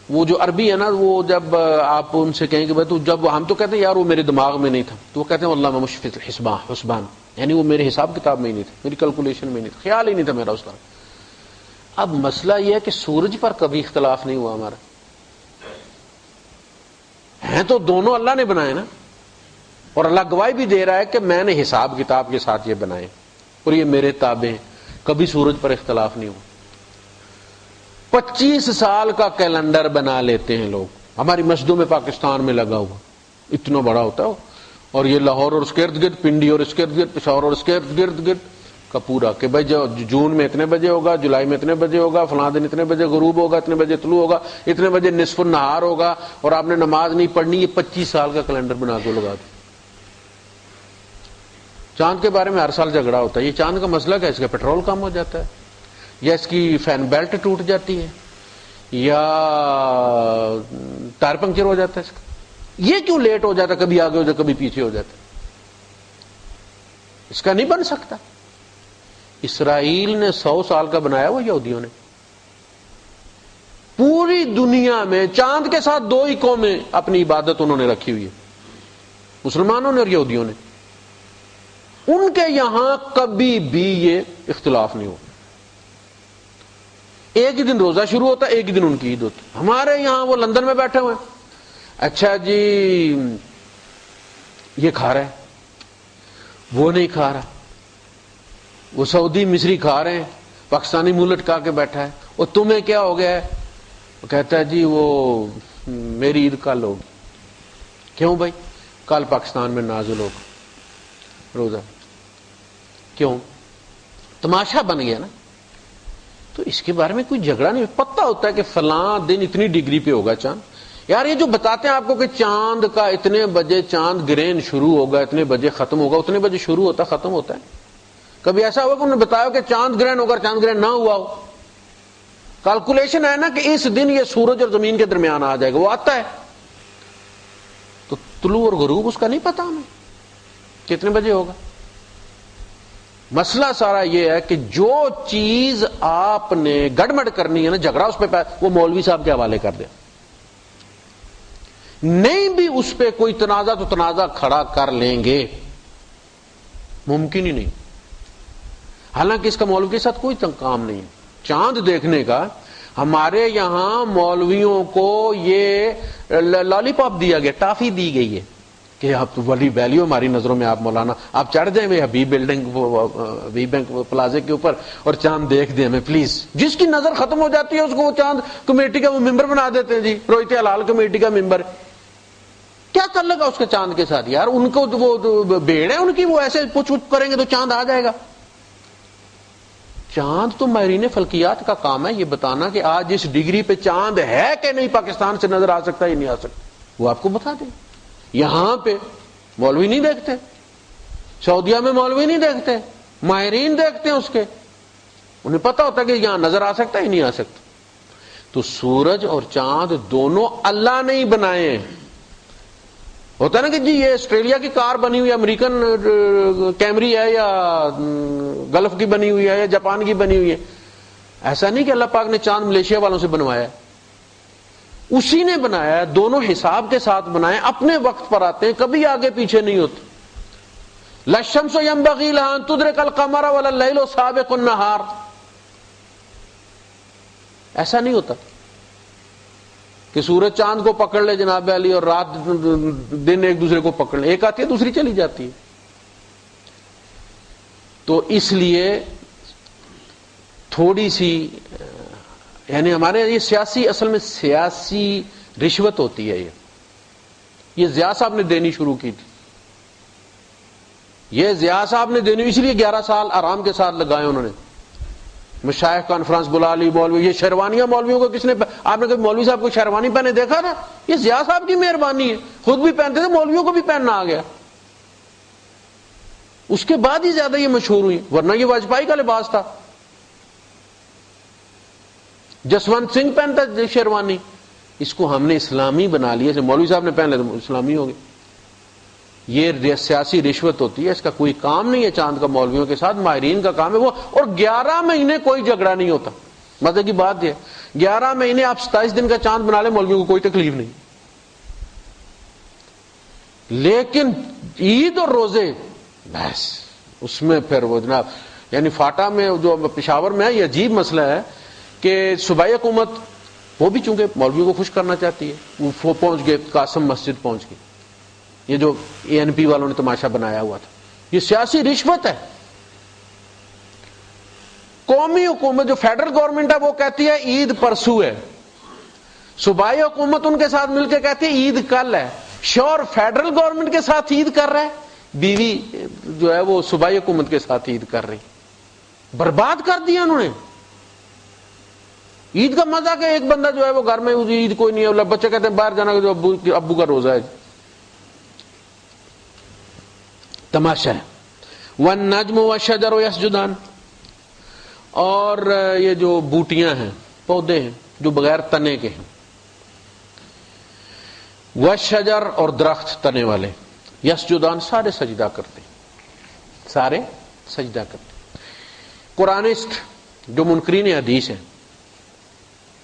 وہ جو عربی ہے نا، وہ جب آپ ان سے کہیں کہ بھائی تو جب ہم تو کہتے ہیں یار وہ میرے دماغ میں نہیں تھا، تو وہ کہتے ہیں واللہ میں مشفق حسبان، یعنی وہ میرے حساب کتاب میں ہی نہیں تھا، میری کیلکولیشن میں نہیں تھا، خیال ہی نہیں تھا میرا اس کا۔ اب مسئلہ یہ ہے کہ سورج پر کبھی اختلاف نہیں ہوا ہمارا، ہیں تو دونوں اللہ نے بنائے نا، اور اللہ گواہی بھی دے رہا ہے کہ میں نے حساب کتاب کے ساتھ یہ بنائے اور یہ میرے تابع ہیں، کبھی سورج پر اختلاف نہیں ہوا۔ 25 سال کا کیلنڈر بنا لیتے ہیں لوگ، ہماری مسجدوں میں پاکستان میں لگا ہوا، اتنا بڑا ہوتا ہے، اور یہ لاہور اور اس کے ارد گرد، پنڈی اور اس کے ارد گرد، پشاور اور اس کے ارد گرد کا پورا، کہ بھائی جون میں اتنے بجے ہوگا، جولائی میں اتنے بجے ہوگا، فلاں دن اتنے بجے غروب ہوگا، اتنے بجے طلوع ہوگا، اتنے بجے نصف النہار ہوگا، اور آپ نے نماز نہیں پڑھنی۔ یہ 25 سال کا کیلنڈر بنا کے لگا دو۔ چاند کے بارے میں ہر سال جھگڑا ہوتا ہے، یہ چاند کا مسئلہ کیا ہے؟ اس کا پیٹرول کم ہو جاتا ہے، یا اس کی فین بیلٹ ٹوٹ جاتی ہے، یا ٹائر پنکچر ہو جاتا ہے اس کا. یہ کیوں لیٹ ہو جاتا, کبھی آگے ہو جاتا کبھی پیچھے ہو جاتا, اس کا نہیں بن سکتا. اسرائیل نے 100 سال کا بنایا وہ یہودیوں نے. پوری دنیا میں چاند کے ساتھ 2 ہی قومیں اپنی عبادت انہوں نے رکھی ہوئی ہے, مسلمانوں نے اور یہودیوں نے. ان کے یہاں کبھی بھی یہ اختلاف نہیں ہو. ایک ہی دن روزہ شروع ہوتا, ایک ہی دن ان کی عید ہوتی. ہمارے یہاں وہ لندن میں بیٹھے ہوئے, اچھا جی یہ کھا رہا ہے, وہ نہیں کھا رہا, وہ سعودی مصری کھا رہے ہیں, پاکستانی منہ لٹکا کے بیٹھا ہے, اور تمہیں کیا ہو گیا ہے؟ وہ کہتا ہے جی وہ میری عید کل ہوگی. کیوں بھائی؟ کل پاکستان میں نازل ہوگا روزہ. کیوں؟ تماشا بن گیا نا. تو اس کے بارے میں کوئی جھگڑا نہیں, پتہ ہوتا ہے کہ فلاں دن اتنی ڈگری پہ ہوگا چاند. یار یہ جو بتاتے ہیں آپ کو کہ چاند کا اتنے بجے چاند گرہن شروع ہوگا, اتنے بجے ختم ہوگا, اتنے بجے شروع ہوتا ختم ہوتا ہے. کبھی ایسا ہوا کہ انہوں نے بتایا کہ چاند گرہن ہوگا, چاند گرہن نہ ہوا ہو. کیلکولیشن ہے نا کہ اس دن یہ سورج اور زمین کے درمیان آ جائے گا, وہ آتا ہے. تو طلوع اور غروب اس کا نہیں پتا ہمیں کتنے بجے ہوگا. مسئلہ سارا یہ ہے کہ جو چیز آپ نے گڑبڑ کرنی ہے نا, جھگڑا اس پہ وہ مولوی صاحب کے حوالے کر دیں. نہیں بھی اس پہ کوئی تنازع تو تنازع کھڑا کر لیں گے, ممکن ہی نہیں. حالانکہ اس کا مولوی کے ساتھ کوئی کام نہیں ہے. چاند دیکھنے کا ہمارے یہاں مولویوں کو یہ لالی پاپ دیا گیا, ٹافی دی گئی ہے کہ آپ ولی ویلیو ہماری نظروں میں, آپ مولانا آپ چڑھ جائیں وہ حبیب بینک پلازے کے اوپر اور چاند دیکھ دیں ہمیں پلیز. جس کی نظر ختم ہو جاتی ہے اس کو وہ چاند کمیٹی کا وہ ممبر بنا دیتے ہیں, جی رویت حلال کمیٹی کا ممبر. کیا کر لگا اس کے چاند کے ساتھ یار؟ ان کو وہ بھیڑ ہے ان کی, وہ ایسے پوچھ پوچھ کریں گے تو چاند آ جائے گا. چاند تو ماہرین فلکیات کا کام ہے یہ بتانا کہ آج اس ڈگری پہ چاند ہے کہ نہیں, پاکستان سے نظر آ سکتا ہے یا نہیں آ سکتا, وہ آپ کو بتا دیں. یہاں پہ مولوی نہیں دیکھتے, سعودیہ میں مولوی نہیں دیکھتے, ماہرین دیکھتے ہیں اس کے, انہیں پتا ہوتا ہے کہ یہاں نظر آ سکتا ہے یا نہیں آ سکتا. تو سورج اور چاند دونوں اللہ نے ہی بنائے ہیں. ہوتا ہے نا کہ جی یہ آسٹریلیا کی کار بنی ہوئی ہے, امریکن کیمری ہے, یا گلف کی بنی ہوئی ہے, یا جاپان کی بنی ہوئی ہے. ایسا نہیں کہ اللہ پاک نے چاند ملیشیا والوں سے بنوایا ہے, اسی نے بنایا ہے. دونوں حساب کے ساتھ بنائے, اپنے وقت پر آتے ہیں, کبھی آگے پیچھے نہیں ہوتے. لا الشمس ينبغي لها ان تدرك القمر ولا الليل سابق النهار. ایسا نہیں ہوتا کہ سورج چاند کو پکڑ لے جناب علی اور رات دن ایک دوسرے کو پکڑ لے, ایک آتی ہے دوسری چلی جاتی ہے. تو اس لیے تھوڑی سی یعنی ہمارے یہ سیاسی, اصل میں سیاسی رشوت ہوتی ہے. یہ ضیاء صاحب نے دینی شروع کی تھی, یہ ضیاء صاحب نے دینی, اس لیے 11 سال آرام کے ساتھ لگائے انہوں نے. مشائخ کانفرنس بلا لی, مولوی, یہ شیروانیاں مولویوں کو کس نے, آپ نے کبھی مولوی صاحب کو شیروانی پہنے دیکھا نا؟ یہ ضیاء صاحب کی مہربانی ہے, خود بھی پہنتے تھے, مولویوں کو بھی پہننا آ گیا. اس کے بعد ہی زیادہ یہ مشہور ہوئی, ورنہ یہ واجپائی کا لباس تھا. جسونت سنگھ پہنتا شیروانی, اس کو ہم نے اسلامی بنا لیا. مولوی صاحب نے پہن لیا تو اسلامی ہو گئے. یہ سیاسی رشوت ہوتی ہے, اس کا کوئی کام نہیں ہے چاند کا مولویوں کے ساتھ, ماہرین کا کام ہے وہ. اور 11 مہینے کوئی جھگڑا نہیں ہوتا. مزے کی بات یہ 11 مہینے آپ 27 دن کا چاند بنا لیں, مولویوں کو کوئی تکلیف نہیں. لیکن عید اور روزے بس اس میں پھر وہ جناب, یعنی فاٹا میں جو پشاور میں ہے, یہ عجیب مسئلہ ہے کہ صوبائی حکومت وہ بھی چونکہ مولویوں کو خوش کرنا چاہتی ہے, وہ پہنچ گئے قاسم مسجد پہنچ گئے. یہ جو ANP والوں نے تماشا بنایا ہوا تھا, یہ سیاسی رشوت ہے. قومی حکومت جو فیڈرل گورنمنٹ ہے وہ کہتی ہے عید پرسوں ہے, صوبائی حکومت ان کے ساتھ مل کے کہتی ہے عید کل ہے. شور فیڈرل گورنمنٹ کے ساتھ عید کر رہا ہے, بیوی جو ہے وہ صوبائی حکومت کے ساتھ عید کر رہی. برباد کر دیا انہوں نے عید کا مزہ. کہ ایک بندہ جو ہے وہ گھر میں عید کوئی نہیں ہے, بچے کہتے ہیں باہر جانا, جو ابو کا روزہ ہے. تماشا ہے. والنجم والشجر یسجدان, اور یہ جو بوٹیاں ہیں, پودے ہیں, جو بغیر تنے کے ہیں، والشجر اور درخت تنے والے، یسجدان سارے سجدہ کرتے ہیں، سارے سجدہ کرتے ہیں۔ قرآنسٹ جو منکرین حدیث ہیں،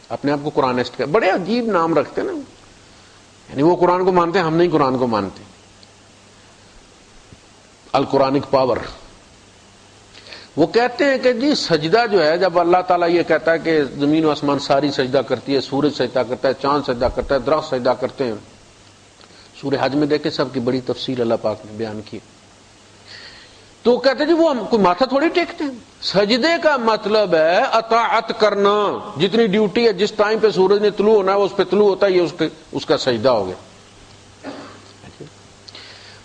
اپنے آپ کو قرآنسٹ کا بڑے عجیب نام رکھتے ہیں نا، یعنی وہ قرآن کو مانتے ہیں، ہم نہیں قرآن کو مانتے۔ القرآنک پاور، وہ کہتے ہیں کہ جی سجدہ جو ہے، جب اللہ تعالیٰ یہ کہتا ہے کہ زمین و آسمان ساری سجدہ کرتی ہے، سورج سجدہ کرتا ہے، چاند سجدہ کرتا ہے، درخت سجدہ کرتے ہیں، سورہ حج میں دیکھیں سب کی بڑی تفصیل اللہ پاک نے بیان کی، تو کہتے ہیں جی وہ ہم کوئی ماتھا تھوڑی ٹیکتے ہیں۔ سجدے کا مطلب ہے اطاعت کرنا، جتنی ڈیوٹی ہے، جس ٹائم پہ سورج نے طلوع ہونا ہے وہ اس پہ طلوع ہوتا ہے، یہ اس کا سجدہ ہو گیا۔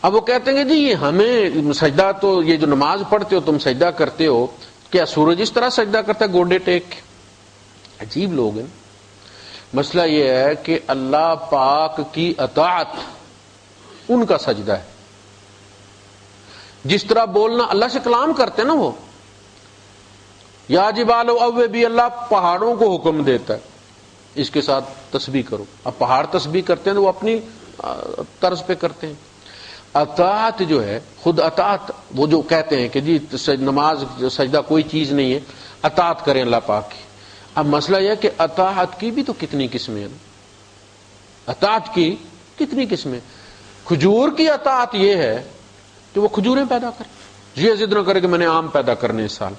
اب وہ کہتے ہیں کہ جی یہ ہمیں سجدہ، تو یہ جو نماز پڑھتے ہو تم سجدہ کرتے ہو، کیا سورج اس طرح سجدہ کرتا ہے گوڈے ٹیک کے؟ عجیب لوگ ہیں۔ مسئلہ یہ ہے کہ اللہ پاک کی اطاعت ان کا سجدہ ہے، جس طرح بولنا اللہ سے کلام کرتے ہیں نا، وہ یا جبال اوبی، اللہ پہاڑوں کو حکم دیتا ہے اس کے ساتھ تسبیح کرو۔ اب پہاڑ تسبیح کرتے ہیں تو وہ اپنی طرز پہ کرتے ہیں۔ اطاعت جو ہے، خود اطاعت، وہ جو کہتے ہیں کہ جی نماز سجدہ کوئی چیز نہیں ہے، اطاعت کریں اللہ پاک کی۔ اب مسئلہ یہ ہے کہ اطاعت کی بھی تو کتنی قسمیں ہیں، اطاعت کی کتنی قسمیں۔ کھجور کی اطاعت یہ ہے کہ وہ کھجوریں پیدا کرے، یہ ضد نہ کرے کہ میں نے آم پیدا کرنے اس سال۔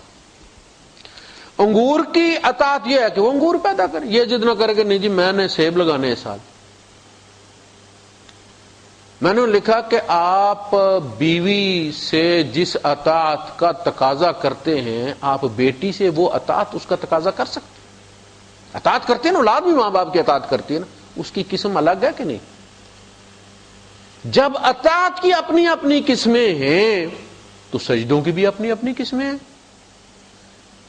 انگور کی اطاعت یہ ہے کہ وہ انگور پیدا کرے، یہ ضد نہ کرے کہ نہیں جی میں نے سیب لگانے اس سال۔ میں نے لکھا کہ آپ بیوی سے جس اطاعت کا تقاضا کرتے ہیں، آپ بیٹی سے وہ اطاعت اس کا تقاضا کر سکتے ہیں۔ اطاعت کرتے ہیں نا، اولاد بھی ماں باپ کی اطاعت کرتی ہے نا، اس کی قسم الگ ہے کہ نہیں؟ جب اطاعت کی اپنی اپنی قسمیں ہیں تو سجدوں کی بھی اپنی اپنی قسمیں ہیں۔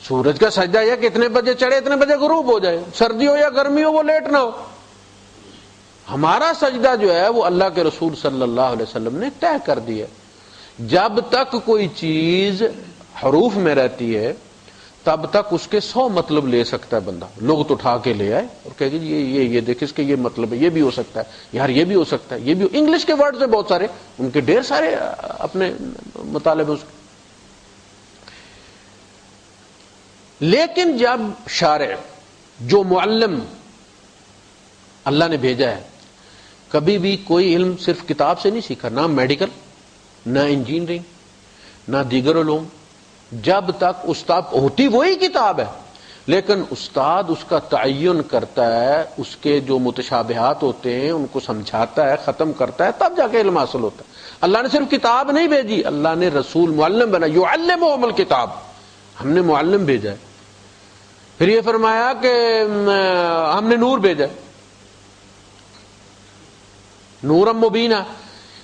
سورج کا سجدہ یہ کہ اتنے بجے چڑھے اتنے بجے غروب ہو جائے، سردی ہو یا گرمی ہو وہ لیٹ نہ ہو۔ ہمارا سجدہ جو ہے وہ اللہ کے رسول صلی اللہ علیہ وسلم نے طے کر دیا ہے۔ جب تک کوئی چیز حروف میں رہتی ہے تب تک اس کے 100 مطلب لے سکتا ہے بندہ، لغت اٹھا کے لے آئے اور کہے کہ یہ دیکھ اس کے یہ مطلب ہے، یہ بھی ہو سکتا ہے یار، یہ بھی ہو سکتا ہے، یہ بھی انگلش کے ورڈز ہیں بہت سارے، ان کے ڈھیر سارے اپنے مطالبے اس کے۔ لیکن جب شارع جو معلم اللہ نے بھیجا ہے، کبھی بھی کوئی علم صرف کتاب سے نہیں سیکھا، نہ میڈیکل، نہ انجینئرنگ، نہ دیگر علوم، جب تک استاد ہوتی وہی کتاب ہے، لیکن استاد اس کا تعین کرتا ہے، اس کے جو متشابہات ہوتے ہیں ان کو سمجھاتا ہے، ختم کرتا ہے، تب جا کے علم حاصل ہوتا ہے۔ اللہ نے صرف کتاب نہیں بھیجی، اللہ نے رسول معلم بنا، یعلمہم الکتاب، ہم نے معلم بھیجا ہے۔ پھر یہ فرمایا کہ ہم نے نور بھیجا ہے، نورم مبینہ۔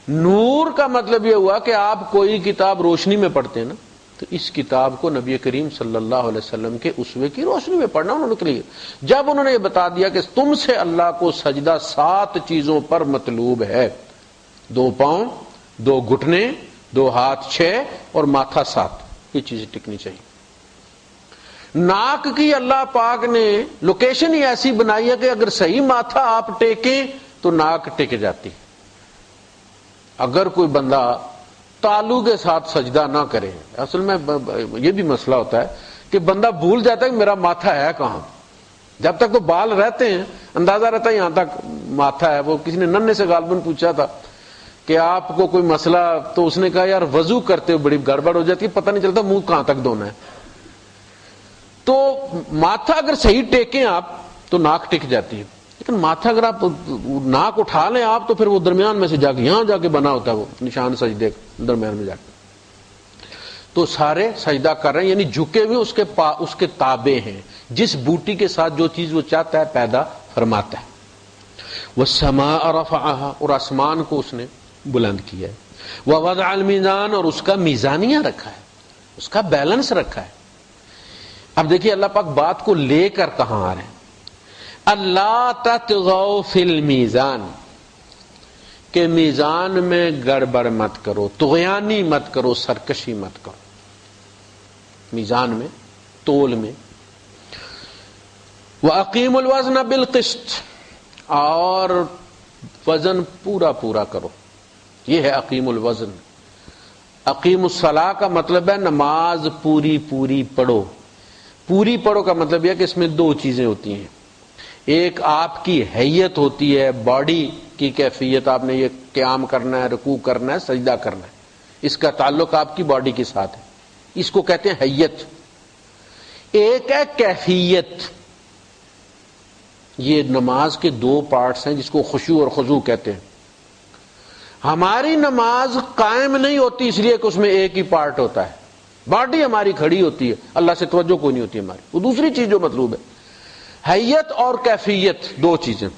نور کا مطلب یہ ہوا کہ آپ کوئی کتاب روشنی میں پڑھتے ہیں نا، تو اس کتاب کو نبی کریم صلی اللہ علیہ وسلم کے اسوے کی روشنی میں پڑھنا انہوں نے۔ جب انہوں نے یہ بتا دیا کہ تم سے اللہ کو سجدہ 7 چیزوں پر مطلوب ہے، 2 پاؤں، 2 گھٹنے، 2 ہاتھ 6 اور ماتھا 7، یہ چیزیں ٹکنی چاہیے۔ ناک کی اللہ پاک نے لوکیشن ہی ایسی بنائی ہے کہ اگر صحیح ماتھا آپ ٹیکیں تو ناک ٹک جاتی۔ اگر کوئی بندہ تالو کے ساتھ سجدہ نہ کرے، اصل میں یہ بھی مسئلہ ہوتا ہے کہ بندہ بھول جاتا ہے کہ میرا ماتھا ہے کہاں، جب تک تو بال رہتے ہیں اندازہ رہتا ہے یہاں تک ماتھا ہے۔ وہ کسی نے ننھے سے غالباً پوچھا تھا کہ آپ کو کوئی مسئلہ، تو اس نے کہا یار وضو کرتے ہوئے بڑی گڑبڑ ہو جاتی ہے، پتہ نہیں چلتا منہ کہاں تک دھونا ہے۔ تو ماتھا اگر صحیح ٹیکیں آپ تو ناک ٹک جاتی ہے، لیکن ماتھا اگر آپ ناک اٹھا لیں آپ تو پھر وہ درمیان میں سے جا کے یہاں جا کے بنا ہوتا ہے وہ نشان سجدے درمیان میں جا کے۔ تو سارے سجدہ کر رہے ہیں، یعنی جھکے ہوئے اس کے تابع ہیں، جس بوٹی کے ساتھ جو چیز وہ چاہتا ہے پیدا فرماتا ہے۔ والسماء رفعها، اور آسمان کو اس نے بلند کیا ہے۔ ووضع الميزان، اور اس کا میزانیہ رکھا ہے، اس کا بیلنس رکھا ہے۔ اب دیکھیے اللہ پاک بات کو لے کر کہاں آ رہے ہیں، اللہ تطغوا فی المیزان، کہ میزان میں گڑبڑ مت کرو، طغیانی مت کرو، سرکشی مت کرو، میزان میں، تول میں۔ وَأَقِيمُوا الْوَزْنَ بِالْقِسْطِ، اور وزن پورا پورا کرو. یہ ہے اقیم الوزن. اقیم الصلاۃ کا مطلب ہے نماز پوری پوری پڑھو. پوری پڑھو کا مطلب یہ ہے کہ اس میں دو چیزیں ہوتی ہیں. ایک آپ کی حیت ہوتی ہے، باڈی کی کیفیت، آپ نے یہ قیام کرنا ہے، رکوع کرنا ہے، سجدہ کرنا ہے، اس کا تعلق آپ کی باڈی کے ساتھ ہے، اس کو کہتے ہیں حیت. ایک ہے کیفیت. یہ نماز کے دو پارٹس ہیں جس کو خشوع اور خضوع کہتے ہیں. ہماری نماز قائم نہیں ہوتی اس لیے کہ اس میں ایک ہی پارٹ ہوتا ہے، باڈی ہماری کھڑی ہوتی ہے، اللہ سے توجہ کوئی نہیں ہوتی ہماری. وہ دوسری چیز جو مطلوب ہے، حیت اور کیفیت دو چیزیں.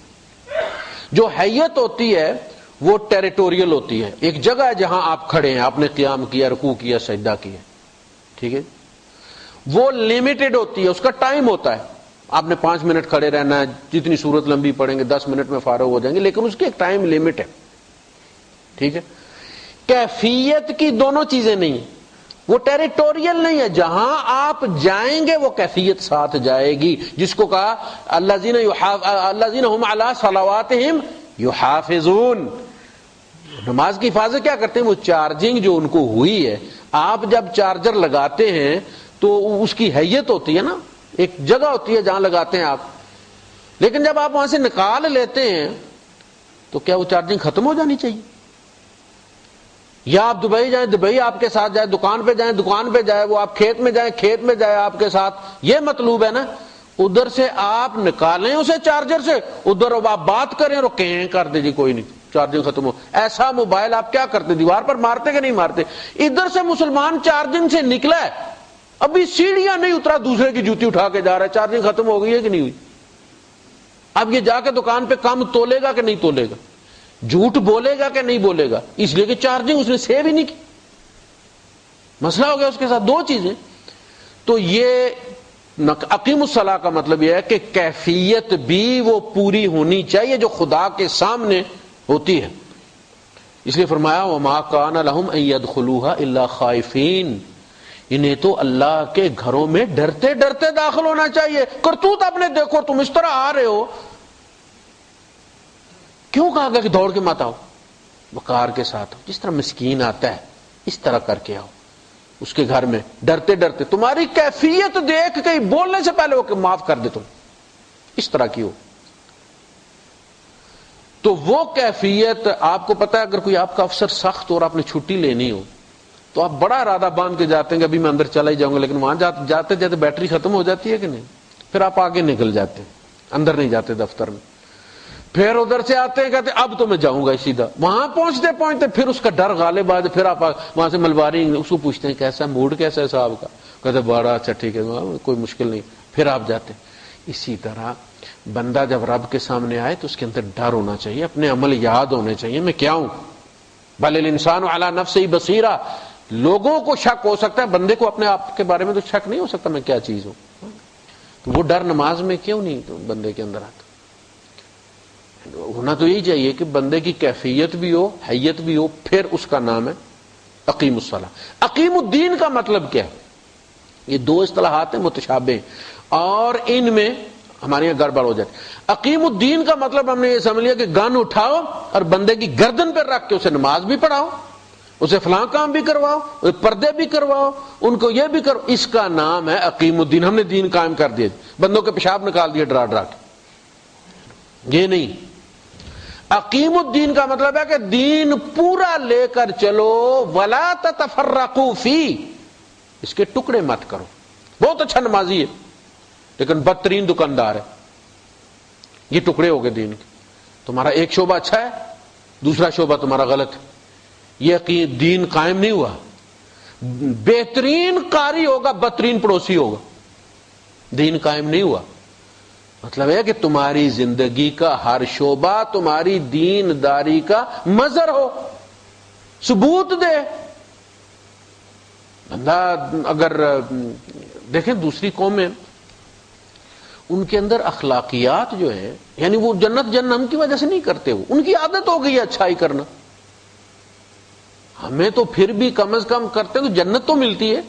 جو حیت ہوتی ہے وہ ٹیریٹوریل ہوتی ہے، ایک جگہ ہے جہاں آپ کھڑے ہیں، آپ نے قیام کیا، رکوع کیا، سجدہ کیا، ٹھیک ہے. وہ لمیٹڈ ہوتی ہے، اس کا ٹائم ہوتا ہے، آپ نے 5 منٹ کھڑے رہنا ہے، جتنی صورت لمبی پڑھیں گے 10 منٹ میں فارغ ہو جائیں گے، لیکن اس کی ایک ٹائم لمٹ ہے، ٹھیک ہے. کیفیت کی دونوں چیزیں نہیں، وہ ٹیریٹوریل نہیں ہے، جہاں آپ جائیں گے وہ کیفیت ساتھ جائے گی، جس کو کہا الذین هم علی صلواتہم یحافظون. نماز کی حفاظت کیا کرتے ہیں؟ وہ چارجنگ جو ان کو ہوئی ہے، آپ جب چارجر لگاتے ہیں تو اس کی حیت ہوتی ہے نا، ایک جگہ ہوتی ہے جہاں لگاتے ہیں آپ، لیکن جب آپ وہاں سے نکال لیتے ہیں تو کیا وہ چارجنگ ختم ہو جانی چاہیے؟ یا آپ دبئی جائیں، دبئی آپ کے ساتھ جائے، دکان پہ جائیں، دکان پہ جائے، وہ آپ کھیت میں جائیں، کھیت میں جائے آپ کے ساتھ، یہ مطلوب ہے نا. ادھر سے آپ نکالیں اسے چارجر سے، ادھر اب آپ بات کریں اور کہیں کر دیں جی کوئی نہیں چارجنگ ختم ہو. ایسا موبائل آپ کیا کرتے؟ دیوار پر مارتے کہ نہیں مارتے؟ ادھر سے مسلمان چارجنگ سے نکلا ہے، ابھی سیڑھیاں نہیں اترا، دوسرے کی جوتی اٹھا کے جا رہا ہے، چارجنگ ختم ہو گئی ہے کہ نہیں ہوئی؟ اب یہ جا کے دکان پہ کم تولے گا کہ نہیں تولے گا؟ جھوٹ بولے گا کہ نہیں بولے گا؟ اس لیے کہ چارجنگ اس نے سیو ہی نہیں کی. مسئلہ ہو گیا اس کے ساتھ. دو چیزیں. تو یہ اقیم الصلاۃ کا مطلب یہ ہے کہ کیفیت بھی وہ پوری ہونی چاہیے جو خدا کے سامنے ہوتی ہے. اس لیے فرمایا وما کان لهم ان يدخلوها الا خائفین، انہیں تو اللہ کے گھروں میں ڈرتے ڈرتے داخل ہونا چاہیے. کرتوت اپنے دیکھو، تم اس طرح آ رہے ہو، کیوں کہا گیا کہ دوڑ کے مت آؤ؟ وقار کے ساتھ، جس طرح مسکین آتا ہے اس طرح کر کے آؤ اس کے گھر میں، ڈرتے ڈرتے. تمہاری کیفیت دیکھ کے بولنے سے پہلے وہ کہ معاف کر دے، تم اس طرح کی ہو. تو وہ کیفیت آپ کو پتا ہے، اگر کوئی آپ کا افسر سخت اور آپ نے چھٹی لینی ہو تو آپ بڑا ارادہ باندھ کے جاتے ہیں کہ ابھی میں اندر چلا ہی جاؤں گا، لیکن وہاں جاتے جاتے بیٹری ختم ہو جاتی ہے کہ نہیں، پھر آپ آگے نکل جاتے ہیں، اندر نہیں جاتے دفتر میں. پھر ادھر سے آتے ہیں کہتے اب تو میں جاؤں گا سیدھا، وہاں پہنچتے پہنچتے پھر اس کا ڈر غالب آ جائے، پھر آپ وہاں سے ملواری اس کو پوچھتے ہیں کیسا موڈ، کیسا ہے صاحب کا، کہتے بڑا اچھا ٹھیک ہے کوئی مشکل نہیں، پھر آپ جاتے ہیں. اسی طرح بندہ جب رب کے سامنے آئے تو اس کے اندر ڈر ہونا چاہیے، اپنے عمل یاد ہونے چاہیے میں کیا ہوں. بل الانسان علی نفسہ بصیرہ، لوگوں کو شک ہو سکتا ہے، بندے کو اپنے آپ کے بارے میں تو شک نہیں ہو سکتا میں کیا چیز ہوں. تو وہ ڈر نماز میں کیوں نہیں تو بندے کے اندر آتا؟ ہونا تو یہی چاہیے کہ بندے کی کیفیت بھی ہو، حیت بھی ہو، پھر اس کا نام ہے اقیم الصلاۃ. اقیم الدین کا مطلب کیا ہے؟ یہ دو اصطلاحات ہیں متشابہ اور ان میں ہمارے یہاں گڑبڑ ہو جاتی. اقیم الدین کا مطلب ہم نے یہ سمجھ لیا کہ گن اٹھاؤ اور بندے کی گردن پر رکھ کے اسے نماز بھی پڑھاؤ، اسے فلاں کام بھی کرواؤ، پردے بھی کرواؤ، ان کو یہ بھی کرو. اس کا نام ہے اقیم الدین. ہم نے دین قائم کر دیا، بندوں کے پیشاب نکال دیے ڈرا ڈرا کے. یہ نہیں. اقیم الدین کا مطلب ہے کہ دین پورا لے کر چلو، ولا تتفرقوا فی، اس کے ٹکڑے مت کرو. بہت اچھا نمازی ہے لیکن بدترین دکاندار ہے، یہ ٹکڑے ہو گئے دین کے. تمہارا ایک شعبہ اچھا ہے، دوسرا شعبہ تمہارا غلط ہے، یہ دین قائم نہیں ہوا. بہترین قاری ہوگا، بدترین پڑوسی ہوگا، دین قائم نہیں ہوا. مطلب ہے کہ تمہاری زندگی کا ہر شعبہ تمہاری دین داری کا مظہر ہو، ثبوت دے. بندہ اگر دیکھیں دوسری قومیں، ان کے اندر اخلاقیات جو ہے، یعنی وہ جنت جہنم کی وجہ سے نہیں کرتے، وہ ان کی عادت ہو گئی ہے اچھائی کرنا. ہمیں تو پھر بھی کم از کم کرتے ہیں تو جنت تو ملتی ہے،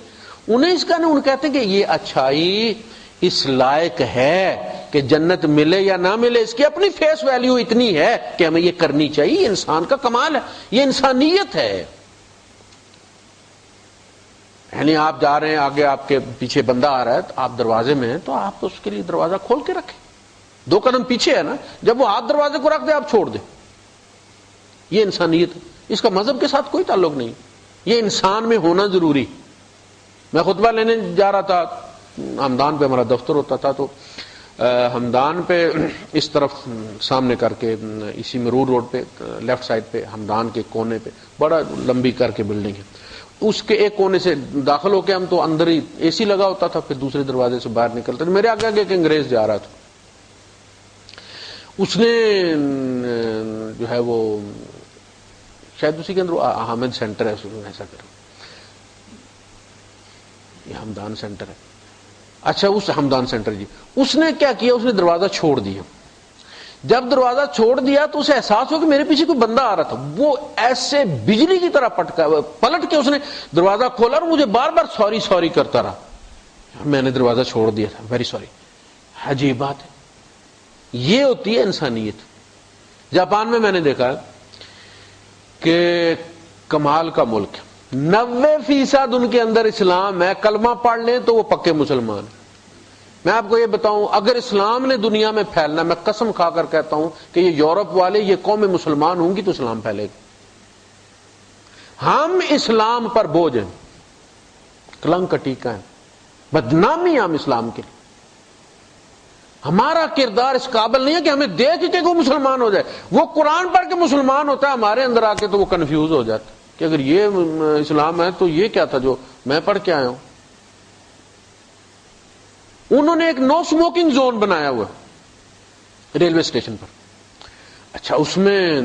انہیں اس کا نہیں. ان کہتے ہیں کہ یہ اچھائی اس لائق ہے کہ جنت ملے یا نہ ملے اس کی اپنی فیس ویلیو اتنی ہے کہ ہمیں یہ کرنی چاہیے. یہ انسان کا کمال ہے, یہ انسانیت ہے. یعنی آپ جا رہے ہیں, آگے آپ کے پیچھے بندہ آ رہا ہے, تو آپ دروازے میں ہیں تو آپ اس کے لیے دروازہ کھول کے رکھیں. 2 قدم پیچھے ہے نا, جب وہ ہاتھ دروازے کو رکھ دے آپ چھوڑ دیں. یہ انسانیت ہے. اس کا مذہب کے ساتھ کوئی تعلق نہیں. یہ انسان میں ہونا ضروری. میں خطبہ لینے جا رہا تھا, ہمدان پہ ہمارا دفتر ہوتا تھا, تو ہمدان پہ اس طرف سامنے کر کے, اسی مرور روڈ پہ لیفٹ سائڈ پہ ہمدان کے کونے پہ بڑا لمبی کر کے بلڈنگ ہے. اس کے ایک کونے سے داخل ہو کے ہم تو اندر ہی اے سی لگا ہوتا تھا, پھر دوسرے دروازے سے باہر نکلتے. میرے آگے آگے ایک انگریز جا رہا تھا. اس نے جو ہے وہ شاید اسی کے اندر حامد سینٹر ہے, ایسا کر, یہ ہمدان سینٹر ہے. اچھا اس ہمدان سینٹر جی, اس نے کیا کیا, اس نے دروازہ چھوڑ دیا. جب دروازہ چھوڑ دیا تو اسے احساس ہو کہ میرے پیچھے کوئی بندہ آ رہا تھا. وہ ایسے بجلی کی طرح پلٹ کے اس نے دروازہ کھولا اور مجھے بار بار سوری سوری کرتا رہا. میں نے دروازہ چھوڑ دیا تھا, ویری سوری. عجیب بات ہے, یہ ہوتی ہے انسانیت. جاپان میں نے دیکھا کہ کمال کا ملک, 90% ان کے اندر اسلام ہے. کلمہ پڑھ لیں تو وہ پکے مسلمان. میں آپ کو یہ بتاؤں, اگر اسلام نے دنیا میں پھیلنا, میں قسم کھا کر کہتا ہوں کہ یہ یورپ والے, یہ قوم مسلمان ہوں گی تو اسلام پھیلے گا. ہم اسلام پر بوجھ ہیں, کلنک کا ٹیکا ہے, بدنامی ہم اسلام کے لیے. ہمارا کردار اس قابل نہیں ہے کہ ہمیں دیکھ کے وہ مسلمان ہو جائے. وہ قرآن پڑھ کے مسلمان ہوتا ہے, ہمارے اندر آ کے تو وہ کنفیوز ہو جاتا ہے کہ اگر یہ اسلام ہے تو یہ کیا تھا جو میں پڑھ کے آیا ہوں. انہوں نے ایک نو سموکنگ زون بنایا ہوا ریلوے اسٹیشن پر. اچھا اس میں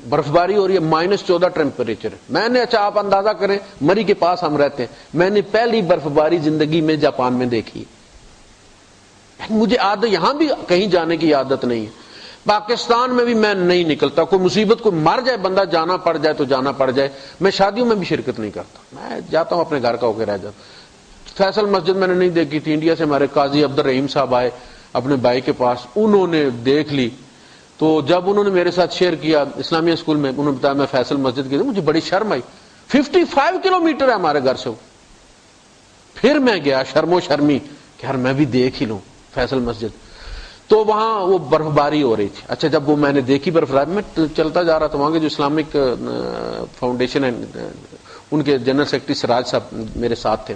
برف باری ہو رہی ہے, -14 ٹیمپریچر ہے. میں نے, اچھا آپ اندازہ کریں, مری کے پاس ہم رہتے ہیں, میں نے پہلی برف باری زندگی میں جاپان میں دیکھی. مجھے عادت, یہاں بھی کہیں جانے کی عادت نہیں ہے. پاکستان میں بھی میں نہیں نکلتا. کوئی مصیبت, کوئی مر جائے بندہ, جانا پڑ جائے تو جانا پڑ جائے. میں شادیوں میں بھی شرکت نہیں کرتا, میں جاتا ہوں اپنے گھر کا ہو کے رہ جاتا. فیصل مسجد میں نے نہیں دیکھی تھی. انڈیا سے ہمارے قاضی عبد الرحیم صاحب آئے اپنے بھائی کے پاس, انہوں نے دیکھ لی. تو جب انہوں نے میرے ساتھ شیئر کیا اسلامیہ اسکول میں, انہوں نے بتایا میں فیصل مسجد کی, مجھے بڑی شرم آئی. 55 کلومیٹر ہے ہمارے گھر سے. پھر میں گیا شرم و شرمی کہ یار میں بھی دیکھ ہی لوں فیصل مسجد. تو وہاں وہ برف باری ہو رہی تھی. اچھا جب وہ میں نے دیکھی برف باری, میں چلتا جا رہا تھا, وہاں کے جو اسلامک فاؤنڈیشن ہے ان کے جنرل سیکرٹری سراج صاحب میرے ساتھ تھے.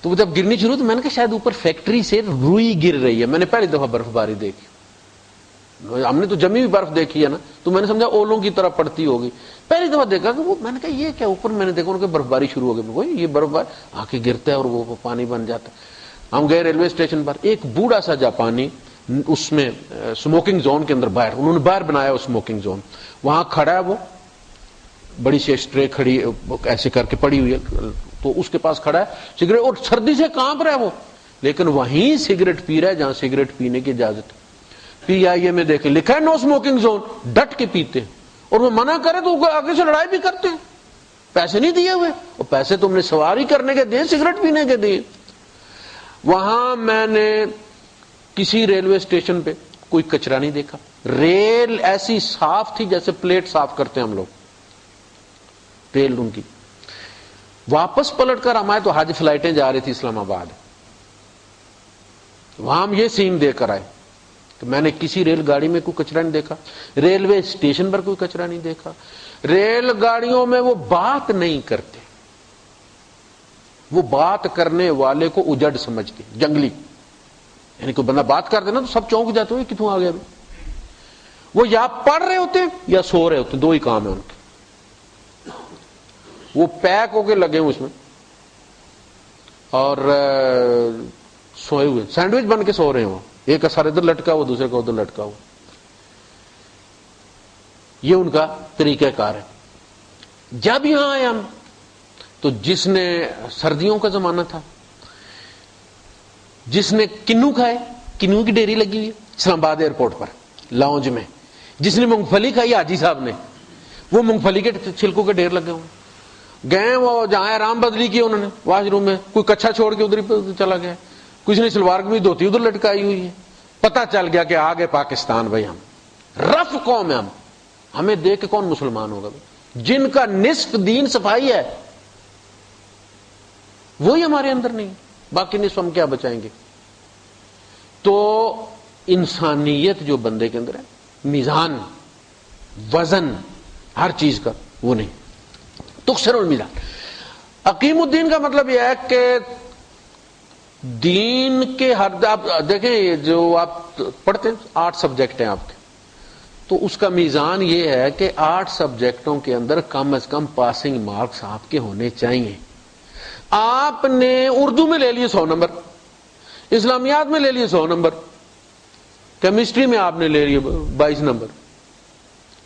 تو وہ جب گرنی شروع, تو میں نے کہا شاید اوپر فیکٹری سے روئی گر رہی ہے. میں نے پہلی دفعہ برف باری دیکھی. ہم نے تو جمی ہوئی برف دیکھی ہے نا, تو میں نے سمجھا اولوں کی طرح پڑتی ہوگی. پہلی دفعہ دیکھا کہ وہ, میں نے کہا یہ کیا, اوپر میں نے دیکھا ان کے برف باری شروع ہو گئی. یہ برف باری آ کے گرتا ہے اور وہ پانی بن جاتا ہے. ہم گئے ریلوے اسٹیشن پر, ایک بوڑھا سا جاپانی اس میں اسموکنگ زون کے اندر باہر, انہوں نے باہر بنایا اسموکنگ زون, وہاں کھڑا ہے. وہ بڑی سی اسٹرے کھڑی ایسے کر کے پڑی ہوئی ہے, تو اس کے پاس کھڑا ہے سگریٹ, اور سردی سے کانپ رہا ہے وہ, لیکن وہیں سگریٹ پی رہا ہے جہاں سگریٹ پینے کی اجازت ہے. PIA میں دیکھیں لکھا ہے نو اسموکنگ زون, ڈٹ کے پیتے ہیں. اور وہ منع کرے تو آگے سے لڑائی بھی کرتے ہیں. پیسے نہیں دیے ہوئے, اور پیسے تم نے سواری کرنے کے دیے, سگریٹ پینے کے دیے. وہاں میں نے کسی ریلوے اسٹیشن پہ کوئی کچرا نہیں دیکھا. ریل ایسی صاف تھی جیسے پلیٹ صاف کرتے ہیں ہم لوگ, ریل ان کی. واپس پلٹ کر ہم آئے تو حج فلائٹیں جا رہی تھی اسلام آباد, وہاں ہم یہ سین دیکھ کر آئے کہ میں نے کسی ریل گاڑی میں کوئی کچرا نہیں دیکھا, ریلوے اسٹیشن پر کوئی کچرا نہیں دیکھا. ریل گاڑیوں میں وہ بات نہیں کرتے, وہ بات کرنے والے کو اجڑ سمجھتے, جنگلی. یعنی کوئی بندہ بات کر دے نا تو سب چونک جاتے ہیں, کتوں آ گیا. وہ یا پڑھ رہے ہوتے ہیں یا سو رہے ہوتے ہیں, 2 ہی کام ہے ان کے. وہ پیک ہو کے لگے ہوئے اس میں اور سوئے ہوئے, سینڈوچ بن کے سو رہے ہیں. وہ ایک کا سر ادھر لٹکا ہوا, دوسرے کا ادھر لٹکا ہوا. یہ ان کا طریقہ کار ہے. جب یہاں آئے ہم, تو جس نے, سردیوں کا زمانہ تھا, جس نے کنو کھائے, کنو کی ڈیری لگی ہوئی ہے اسلام آباد ایئرپورٹ پر لاؤنج میں. جس نے مونگ پھلی کھائی حاجی صاحب نے, وہ مونگ پھلی کے چھلکوں کے ڈھیر لگے ہوئے. گئے وہ جہاں آرام بدلی کی انہوں نے واش روم میں, کوئی کچھا چھوڑ کے ادھر ہی چلا گیا, کسی نے سلوار کی دھوتی ادھر لٹکائی ہوئی ہے. پتا چل گیا کہ آگے پاکستان بھائی ہم رف قوم ہے، ہمیں دیکھ کے کون مسلمان ہوگا بھائی؟ جن کا نصف دین صفائی ہے وہی ہمارے اندر نہیں، باقی نصف ہم کیا بچائیں گے؟ تو انسانیت جو بندے کے اندر ہے، میزان وزن ہر چیز کا وہ نہیں. تخسر المیزان. عقیم الدین کا مطلب یہ ہے کہ دین کے ہر، آپ دیکھیں جو آپ پڑھتے ہیں 8 سبجیکٹ ہیں آپ کے، تو اس کا میزان یہ ہے کہ 8 سبجیکٹوں کے اندر کم از کم پاسنگ مارکس آپ کے ہونے چاہیے. آپ نے اردو میں لے لیے 100 نمبر، اسلامیات میں لے لیے 100 نمبر، کیمسٹری میں آپ نے لے لیے 22 نمبر،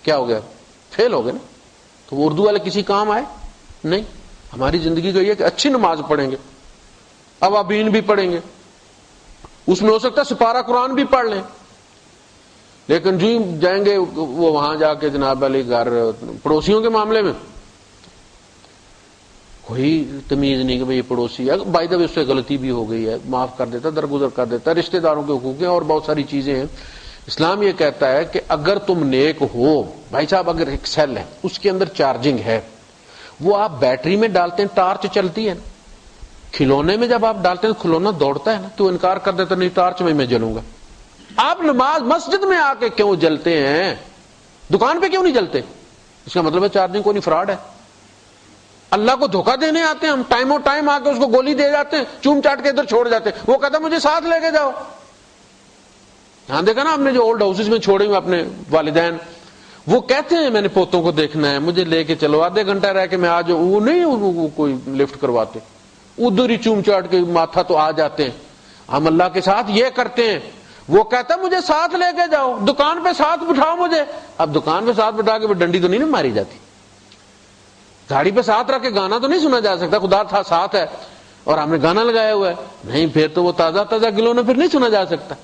کیا ہو گیا؟ فیل ہو گئے نا. تو وہ اردو والے کسی کام آئے نہیں. ہماری زندگی کا یہ کہ اچھی نماز پڑھیں گے، اوابین بھی پڑھیں گے، اس میں ہو سکتا ہے سپارہ قرآن بھی پڑھ لیں، لیکن جو جائیں گے وہ وہاں جا کے جناب علی گھر پڑوسیوں کے معاملے میں کوئی تمیز نہیں کہ بھئی یہ پڑوسی ہے، بائی دا وے اس سے غلطی بھی ہو گئی ہے، معاف کر دیتا، درگزر کر دیتا، رشتہ داروں کے حقوق ہیں اور بہت ساری چیزیں ہیں. اسلام یہ کہتا ہے کہ اگر تم نیک ہو، بھائی صاحب اگر ایک سیل ہے اس کے اندر چارجنگ ہے، وہ آپ بیٹری میں ڈالتے ہیں ٹارچ چلتی ہے نا، کھلونے میں جب آپ ڈالتے ہیں کھلونا دوڑتا ہے نا، تو انکار کر دیتا نہیں ٹارچ میں جلوں گا. آپ نماز مسجد میں آ کے کیوں جلتے ہیں؟ دکان پہ کیوں نہیں جلتے؟ اس کا مطلب ہے چارجنگ کوئی نہیں، فراڈ ہے. اللہ کو دھوکہ دینے آتے ہیں ہم، ٹائم اور ٹائم آ کے اس کو گولی دے جاتے ہیں، چوم چاٹ کے ادھر چھوڑ جاتے ہیں، وہ کہتا ہے مجھے ساتھ لے کے جاؤ. یہاں دیکھا نا ہم نے جو اولڈ ہاؤسز میں چھوڑے ہوئے اپنے والدین، وہ کہتے ہیں میں نے پوتوں کو دیکھنا ہے، مجھے لے کے چلو، آدھے گھنٹہ رہ کے میں آ جاؤں. وہ نہیں وہ کوئی لفٹ کرواتے، ادھر ہی چوم چاٹ کے ماتھا تو آ جاتے ہیں. ہم اللہ کے ساتھ یہ کرتے ہیں. وہ کہتا مجھے ساتھ لے کے جاؤ، دکان پہ ساتھ بٹھاؤ مجھے. اب دکان پہ ساتھ بٹھا کے ڈنڈی تو نہیں ماری جاتی، گاڑی پہ ساتھ رکھ کے گانا تو نہیں سنا جا سکتا. خدا تھا ساتھ ہے اور ہم نے گانا لگایا ہوا ہے، نہیں پھر تو وہ تازہ تازہ گلونا پھر نہیں سنا جا سکتا.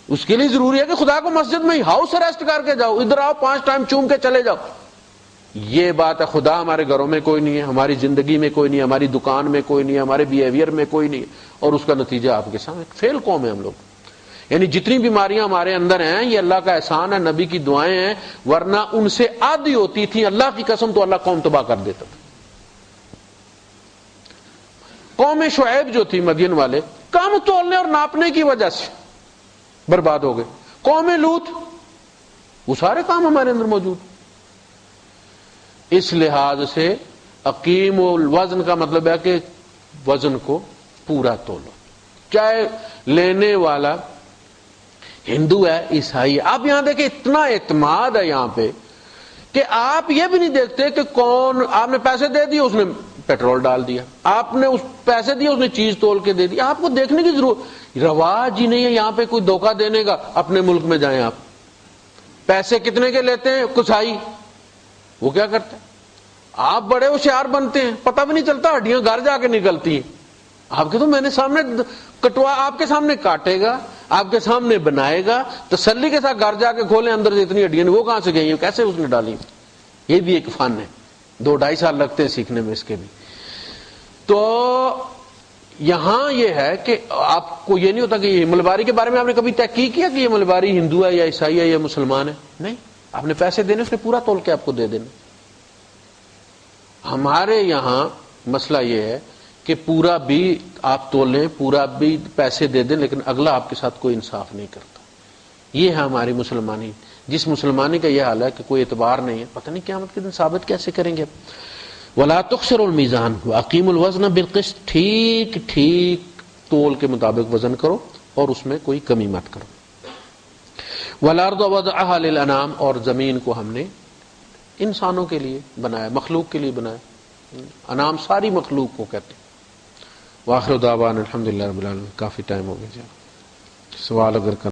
اس کے لیے ضروری ہے کہ خدا کو مسجد میں ہی ہاؤس اریسٹ کر کے جاؤ، ادھر آؤ 5 ٹائم چوم کے چلے جاؤ. یہ بات ہے. خدا ہمارے گھروں میں کوئی نہیں ہے، ہماری زندگی میں کوئی نہیں ہے، ہماری دکان میں کوئی نہیں ہے، ہمارے بیہیویئر میں کوئی نہیں ہے، اور اس کا نتیجہ آپ کے سامنے. فیل قوم ہے ہم لوگ. یعنی جتنی بیماریاں ہمارے اندر ہیں یہ اللہ کا احسان ہے، نبی کی دعائیں ہیں، ورنہ ان سے آدھی ہوتی تھی اللہ کی قسم تو اللہ قوم تباہ کر دیتا تھا. قوم شعیب جو تھی مدین والے، کام تولنے اور ناپنے کی وجہ سے برباد ہو گئے. قوم لوط، وہ سارے کام ہمارے اندر موجود. اس لحاظ سے عقیم الوزن کا مطلب ہے کہ وزن کو پورا تولو، چاہے لینے والا ہندو ہے عیسائی ہے. آپ یہاں دیکھیں اتنا اعتماد ہے یہاں پہ کہ آپ یہ بھی نہیں دیکھتے کہ کون، آپ نے پیسے دے دیے اس نے پیٹرول ڈال دیا، آپ نے اس پیسے دیے اس نے چیز تول کے دے دی. آپ کو دیکھنے کی ضرورت، رواج ہی نہیں ہے یہاں پہ کوئی دھوکہ دینے کا. اپنے ملک میں جائیں آپ، پیسے کتنے کے لیتے ہیں کسائی، وہ کیا کرتے ہیں؟ آپ بڑے ہوشیار بنتے ہیں، پتہ بھی نہیں چلتا، ہڈیاں گھر جا کے نکلتی ہیں. آپ کے تو میں نے سامنے کٹوا، آپ کے سامنے کاٹے گا، آپ کے سامنے بنائے گا، تسلی کے ساتھ گھر جا کے کھولیں اندر سے اتنی ہڈیاں وہ کہاں سے گئی ہیں، کیسے اس نے ڈالی. یہ بھی ایک فن ہے، 2-2.5 سال لگتے ہیں سیکھنے میں اس کے بھی. تو یہاں یہ ہے کہ آپ کو یہ نہیں ہوتا کہ یہ ملباری کے بارے میں آپ نے کبھی تحقیق کیا کہ یہ ملباری ہندو ہے یا عیسائی ہے یا مسلمان ہے؟ نہیں، آپ نے پیسے دینے اس نے پورا تول کے آپ کو دے دینا. ہمارے یہاں مسئلہ یہ ہے کہ پورا بھی آپ تول لیں، پورا بھی پیسے دے دیں، لیکن اگلا آپ کے ساتھ کوئی انصاف نہیں کرتا. یہ ہے ہماری مسلمانی. جس مسلمانی کا یہ حال ہے کہ کوئی اعتبار نہیں ہے، پتہ نہیں قیامت کے دن ثابت کیسے کریں گے. ولا تخسروا المیزان واقیموا الوزن بالقسط، ٹھیک ٹھیک تول کے مطابق وزن کرو اور اس میں کوئی کمی مت کرو. والارض وضعها للانام، اور زمین کو ہم نے انسانوں کے لیے بنایا، مخلوق کے لیے بنایا. انام ساری مخلوق کو کہتے ہیں. وآخر دعوانا الحمدللہ رب العالمین. کافی ٹائم ہو گیا، سوال اگر